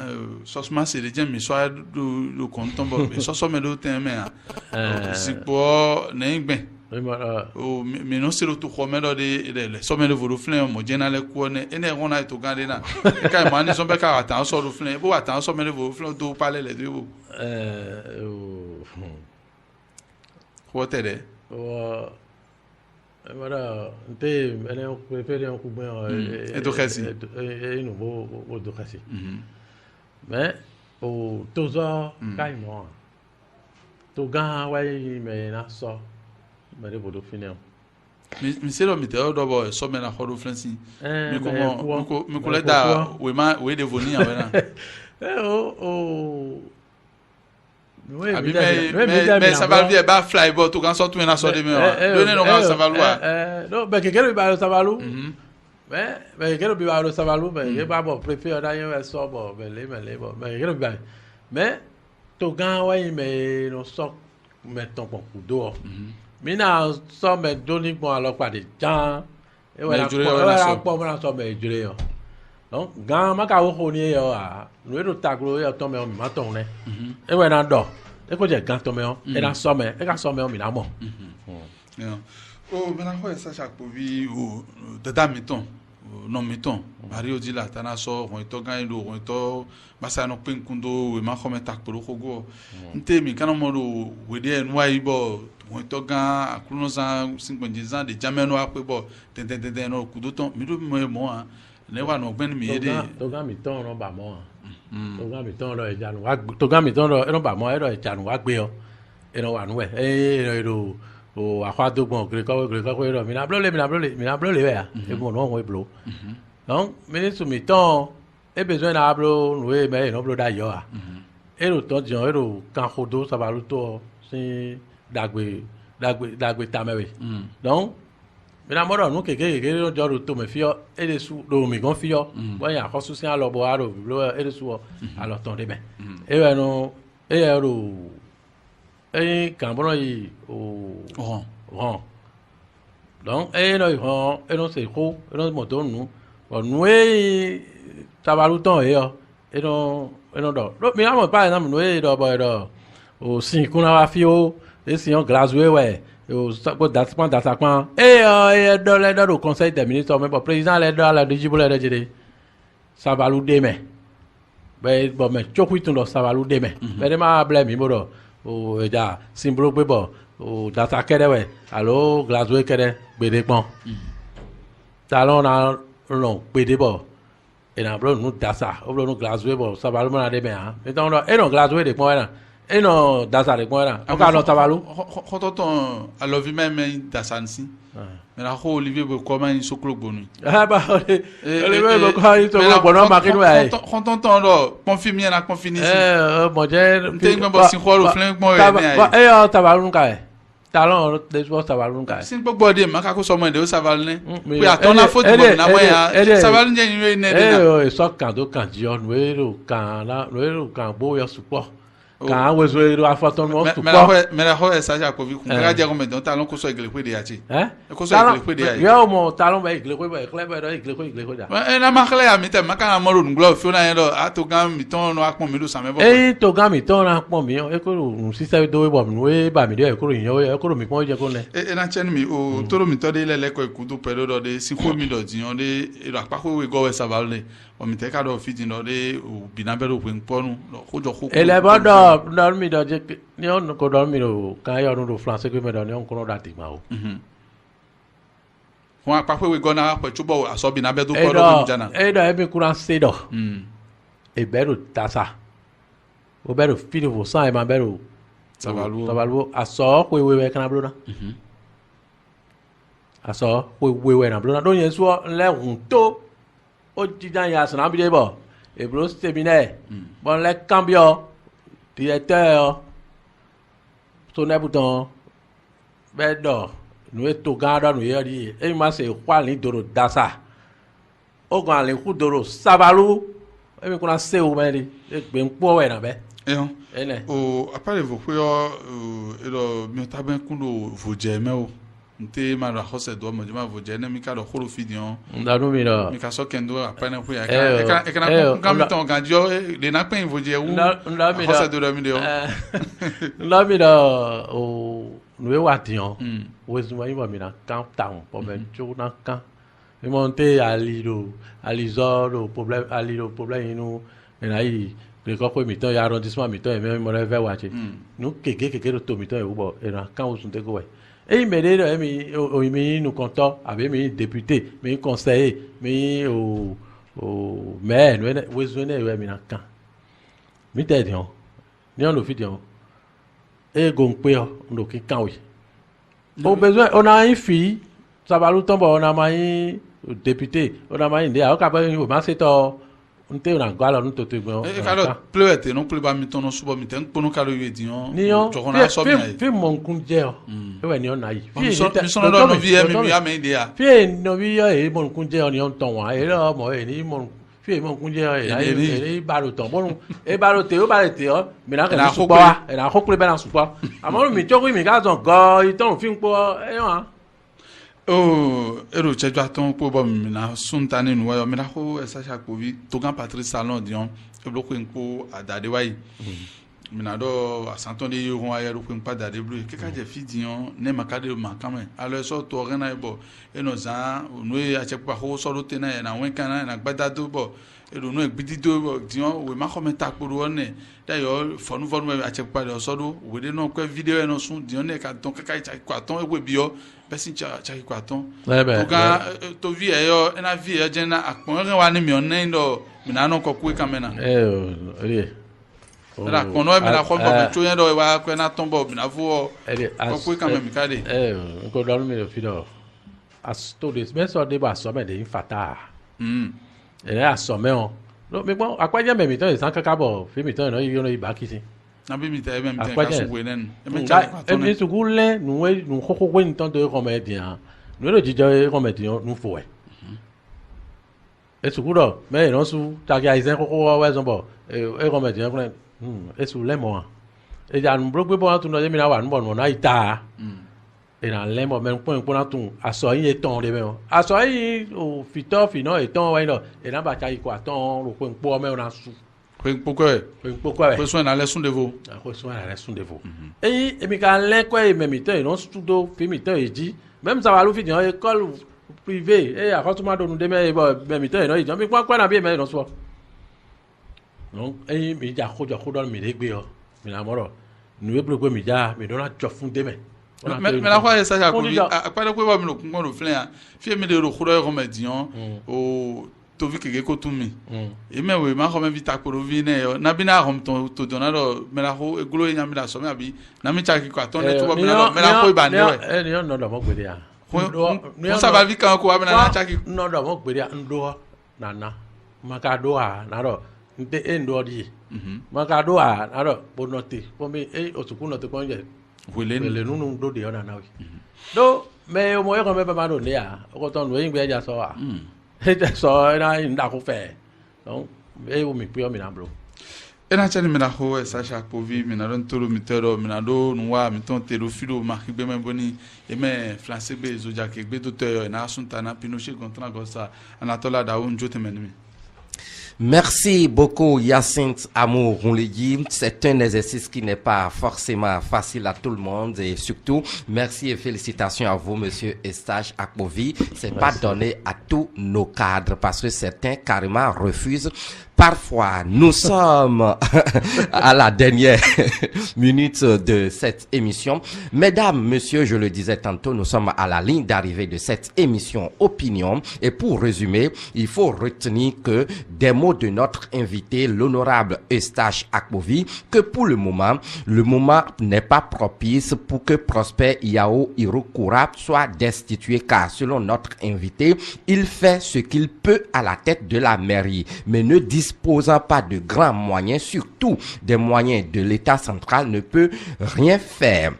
so sma se de jam mi so do konton bo so me do ten me si po na igben o mi no se lo to khome do de so me le voro flen mo jena le ko ne ene rona to gan de na e ka ma ni so be ka atan so ro flen bo atan so me le voro flen do pale le de bo ko tere o voilà te ene o prefere on ku ben e do khasi e no bo do khasi mais o tozo kai mo to gan wa me na so mais le bodo finir mi se lo mi te do bo so me na khodo flensi mi ko le da we de voni ya na mais ça va bien ba fly bo to kan so tu na so de me donner no kan ça va loin non ben quelqu'un va ça va lou mais quelqu'un va ça va lou mais il va bon préfère d'ailleurs so bo mais bon mais quelqu'un va mais to gan wa mais no so mettons pour dehors mina so me doni bon alors pas de jan e wala po na so me jure yo donc gan ma ka wo ni yo a no e taglo yo to me o mi ma ton ne e we na do e ko je gan to me o e na so me e ka so me o mi na mo o me na ho esa cha ko vi o dada miton non miton Mario di la tana so ron to gan do ron to basa no pin kundo we ma khome tak pro khogo nte mi kana mo do we de nwa ibo won to gan akuno san 50 ans de jameno ape bo ten no kudo ton mi do mo an ne wa no gben mi yede to gan mi ton ro ba mo an to gan mi ton ro e janu wa to gan mi ton ro e ro ba mo e ro e janu wa gbe o e ro wa nu e ro o akwa do gbon gre ko ro mi na blole we a e mo no we blo donc mi su mi ton e besoin na blo nu e me no blo da yo a e ro ton jon e ro kan khodo ça va lu to si dagbe tamewe donc mina moro nu keke no joru to me fio e de su do mi gon fio bo ya ko su sin alo bo aro blo e de su alo ton de be e we no e ero e kan bono yi o ron donc e no ron e no se ko e no moto nu o nu e tabalu ton e yo e no do mi amo pa na nu e do bo do o sin kuna wa fio esse on gradué ouais o datakpan e do le do conseil des ministres mais président le do la digible le jere sabalu deme be bo me chokuitun do sabalu deme be ma ble mi bodo o ja simbolo pe bo o datakere we allo gradué kere gbede pon talon na lo gbede bo e na bro nu dasa o bro nu gradué bo sabalu na deme ha e don do e no gradué de pon na Et non, dans sa réponse, on va notre valou. Quand à l'envie même d'assansi. Mais là, Olivier, comment il se cloque bonne. Ah bah, Olivier, comment il se cloque bonne, Marie Noël. Quand on entend, confirme, on a confiné. Mon Dieu, t'es même pas si quoi le flingue, moi, eh, tabalou, kai. Talon, des joueurs tabalou, kai. C'est pas bon, ma caco somme de ça va le nez. Oui, attends, la faute, ça va le nez, et ça, quand Dion, quand beau, il y a support. Quand on veut le affatonnement, mais la fois, ça, j'ai connu qu'on va dire comme dans talon qu'on soit éclairé de Yati. Hein? Qu'on soit éclairé de Yati. Mon talon va éclairer, éclairé. Et la marque là, mais t'as ma canne à mort, une globe, fiona, à tout gamme, miton, no akmon, milou, ça me va. Eh, tout gamme, miton, akmon, mion, écoute, si ça veut dire, bon, nous, bah, mais écoute, écoute, mi point, j'écoute. Et la chaîne, mi, au toro miton, il est l'école, coup de période de 5 minutes, disons, et la parcours, il go, ça va aller. On me take out of it in order, ou binabel, ou point, et les bonnes dormi dans ni on ko dormi quand il y a un français que me donne on ko dati mao on pa we gona pa chubo aso binabel do ko do jana e do e me kuran se do e bero tasa o bero fili vo san e ma bero sabalu aso ko we kana blona aso ko we na blona do yen so le unto o jidan ya sana bi de bo e bro séminaire bon le cambio directeur sonne bouton bedo nous est au garde nous y et moi c'est quoi les doro dasa o gan le ku doro sabalu e mi kuna se o meri e gbe npo we na be o apare vo ku yo ero mi ta ben kuno vo jeme o nte ma ra hose do mo jema vo jene mi ka do khoro fidion ndanu mi do mi ka so kendo apane ku ya e kana ko mi ton ganjo le na pen vo je u hose do mi do la mi do o nous est watian ou est-ce que mi na camp town pour me na camp et monter à l'isole problème nous et là il le quoi mi temps y arrondissement mi temps et même le vers wachi nous que to mi temps et bo et na camp où sont te go et il me dit mi nous comptons avec mes députés mes conseillers mes au maire nous est zoné mi na camp mi te dion ni on le fit dion et gongpe on ki kan oui au besoin on a une fille ça va longtemps on a mai député on a mai ndé au capable on ma c'est to on te na gala on to te bon et alors pleuete non plus ba mi tono subo mi ten pono kalo ye dion to on so bien fi mon kunje e we ni on na yi mi sono do no vie mi ya me dia fi no vie e mon kunje on yon ton wa e lo mo e ni mon fi mon kunje e ba lo ton bon e ba lo te o ba le te o mi na ka su pa e na ko kule ba na su pa amon mi to ko mi ka zon go i ton fi npo e wa ero chejo aton po bo mi na suntane nu wa mi na ko esa sha ko vi to gan Patrice Talon dion e blo ko npo adade wa yi mi na do asanton de yo wa yero ko npa adade blu ke ka je fi dion ne makade ma kame alors so to ren na bo e no za nu e a che pa ho so lo te na na wen kan na gbada do bo e do no e gbidi do dion we ma commenta ko ro ne d'ailleurs fonu a che pa do so do we de no ko video e no sun dion ne ka don ka cha ko aton e we bio besin cha ko aton ga to vi e yo na vi e je na akpon ren wa ni mi on ne ndo mi na no ko ku kamena la kono e mi na khombo be to yen do wa ko na tombo mi na fu ko ku kamena mi kade ko do mi fi do asto des mais so de ba so me de infata e asome on no me bon akwaje me mi to san kaka bo fi mi to no yi no iba kisi na bi mi te même te ka su we nen e me cha e mi su gule nu koko we nton de comédien nu lo jijo comédien nu fo e su gudo me no su ta ga izen koko wa zombo e comédien ko e su le mo e ja nu blogbe bo atu no de mi na wa nu bo no na ita et dans les moments point tout aso yin eton de me aso yin o fito fino eton wa no e na ba cha iko aton ro point po me na su pourquoi so na leçon de vous et mi ka len ko e me mi te no studio fi mi te eji même ça va lu fi di école privée et a ko ma do nu de me mi te no eji mi kwa na bi me no so donc e mi ja ko do mi le gbe o mi na moro nu e blogo mi ja mi do na jo fun de me mais la fois ça a pas de quoi va me le flen fi mi de ro khuro e remedion o tovi kege ko tumi ime we ma ko me vita ko rovine yo na bina rom to donado me la ho eglo nya mi la so me abi na mi chaki ko atonde to me la ko ibande we ni no do mo gbe dia ko sa ba vi kan ko abina na chaki no do mo gbe dia ndo nana maka do a na do nte ndo di maka do a na do bonoti ko mi osuku no te ko nje wele nunu do de ona na we do me o mo yo ko me ba ma do ne ya ko ton we ngbe ja so a so na nda ko fe donc e o mi pio mi na blo ena chani mina ho esa Akpovi mina don toro mitero mina do nwa mi ton tero filo ma kigbe me boni e me français be zoja ke gbe to te na asunta na Pinochet Gontran Gossa Anatola Daou njote menimi. Merci beaucoup Hyacinthe Amour, on le dit, c'est un exercice qui n'est pas forcément facile à tout le monde et surtout merci et félicitations à vous monsieur Eustache Akpovi, c'est pas donné à tous nos cadres parce que certains carrément refusent. Parfois, nous sommes à la dernière minute de cette émission. Mesdames, messieurs, je le disais tantôt, nous sommes à la ligne d'arrivée de cette émission Opinion. Et pour résumer, il faut retenir que des mots de notre invité, l'honorable Eustache Akpovi, que pour le moment n'est pas propice pour que Prosper Yao Iroukura soit destitué, car selon notre invité, il fait ce qu'il peut à la tête de la mairie, mais ne disposant pas de grands moyens, surtout des moyens de l'État central, ne peut rien faire.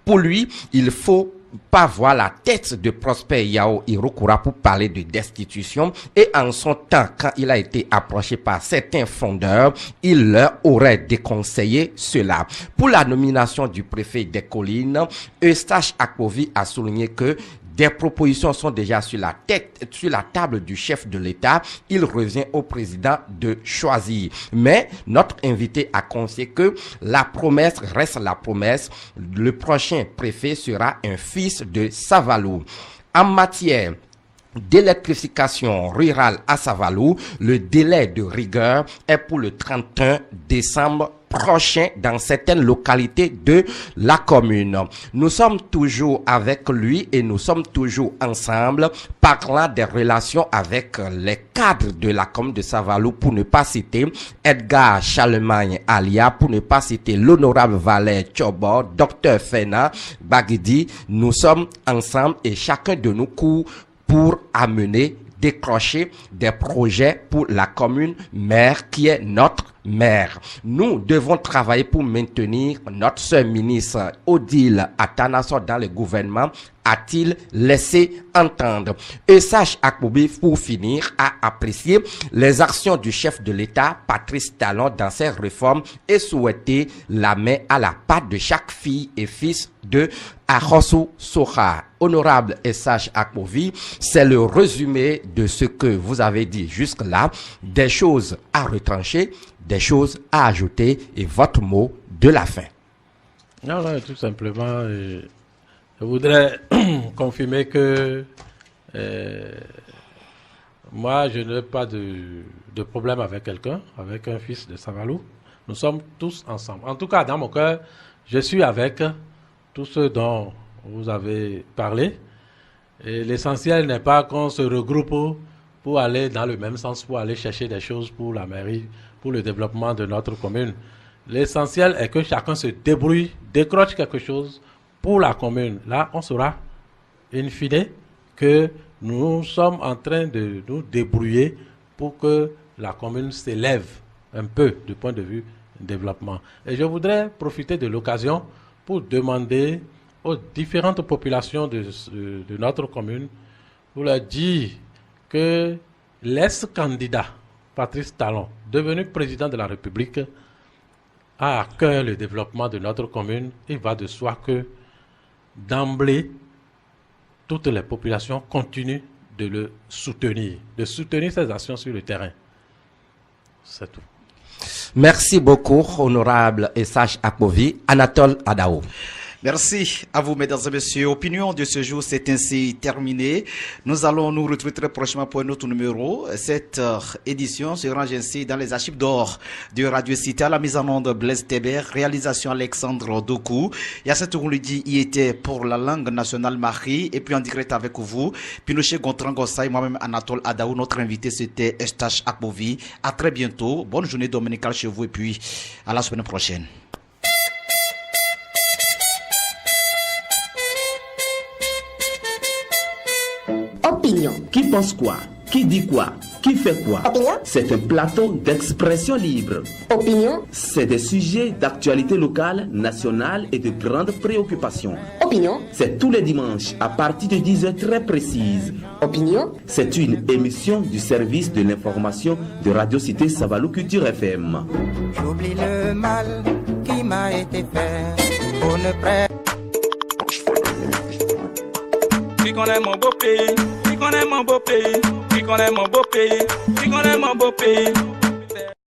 Pour lui, il faut pas voir la tête de Prosper Yao Iroukura pour parler de destitution, et en son temps, quand il a été approché par certains fondeurs, il leur aurait déconseillé cela. Pour la nomination du préfet des Collines, Eustache Akpovi a souligné que des propositions sont déjà sur la table du chef de l'État. Il revient au président de choisir. Mais notre invité a confié que la promesse reste la promesse. Le prochain préfet sera un fils de Savalou. En matière d'électrification rurale à Savalou, le délai de rigueur est pour le 31 décembre prochain dans certaines localités de la commune. Nous sommes toujours avec lui et nous sommes toujours ensemble parlant des relations avec les cadres de la commune de Savalou, pour ne pas citer Edgar Charlemagne Alia, pour ne pas citer l'honorable Valère Tchobo, Dr Fena Bagidi. Nous sommes ensemble et chacun de nous court pour amener, décrocher des projets pour la commune mère qui est notre mère. Nous devons travailler pour maintenir notre sœur ministre Odile Atanaso dans le gouvernement, a-t-il laissé entendre. Eustache Akpovi, pour finir, a apprécié les actions du chef de l'État, Patrice Talon, dans ses réformes et souhaité la main à la pâte de chaque fille et fils de Ahossou Soha. Honorable Eustache Akpovi, c'est le résumé de ce que vous avez dit jusque-là, des choses à retrancher, des choses à ajouter et votre mot de la fin. Non, tout simplement, je voudrais confirmer que moi, je n'ai pas de problème avec quelqu'un, avec un fils de Savalou. Nous sommes tous ensemble. En tout cas, dans mon cœur, je suis avec tous ceux dont vous avez parlé. Et l'essentiel n'est pas qu'on se regroupe pour aller dans le même sens, pour aller chercher des choses pour la mairie, pour le développement de notre commune. L'essentiel est que chacun se débrouille, décroche quelque chose pour la commune. Là, on saura, in fine, que nous sommes en train de nous débrouiller pour que la commune s'élève un peu du point de vue développement. Et je voudrais profiter de l'occasion pour demander aux différentes populations de notre commune, pour leur dire que l'ex-candidat Patrice Talon, devenu président de la République, a à cœur le développement de notre commune. Il va de soi que d'emblée, toutes les populations continuent de le soutenir, de soutenir ses actions sur le terrain. C'est tout. Merci beaucoup, honorable Eustache Akpovi. Anatole Adao. Merci à vous, mesdames et messieurs. Opinion de ce jour, c'est ainsi terminé. Nous allons nous retrouver très prochainement pour un autre numéro. Cette édition se range ainsi dans les archives d'or de Radio Cité. À la mise en onde Blaise Tébert, réalisation Alexandre Doku. Yacine Ouroulidi y était pour la langue nationale Marie. Et puis en direct avec vous, Pinochet Gontran Gossa et moi-même Anatole Adaou. Notre invité, c'était Eustache Akpovi. À très bientôt. Bonne journée dominicale chez vous et puis à la semaine prochaine. Opinion. Qui pense quoi? Qui dit quoi? Qui fait quoi? Opinion. C'est un plateau d'expression libre. Opinion. C'est des sujets d'actualité locale, nationale et de grandes préoccupations. Opinion. C'est tous les dimanches à partir de 10h très précises. Opinion. C'est une émission du service de l'information de Radio Cité Savalou Culture FM. J'oublie le mal qui m'a été fait pour ne prêter. Qui connaît mon beau pays, qui connaît mon beau pays, qui connaît mon beau pays, qui connaît mon beau pays.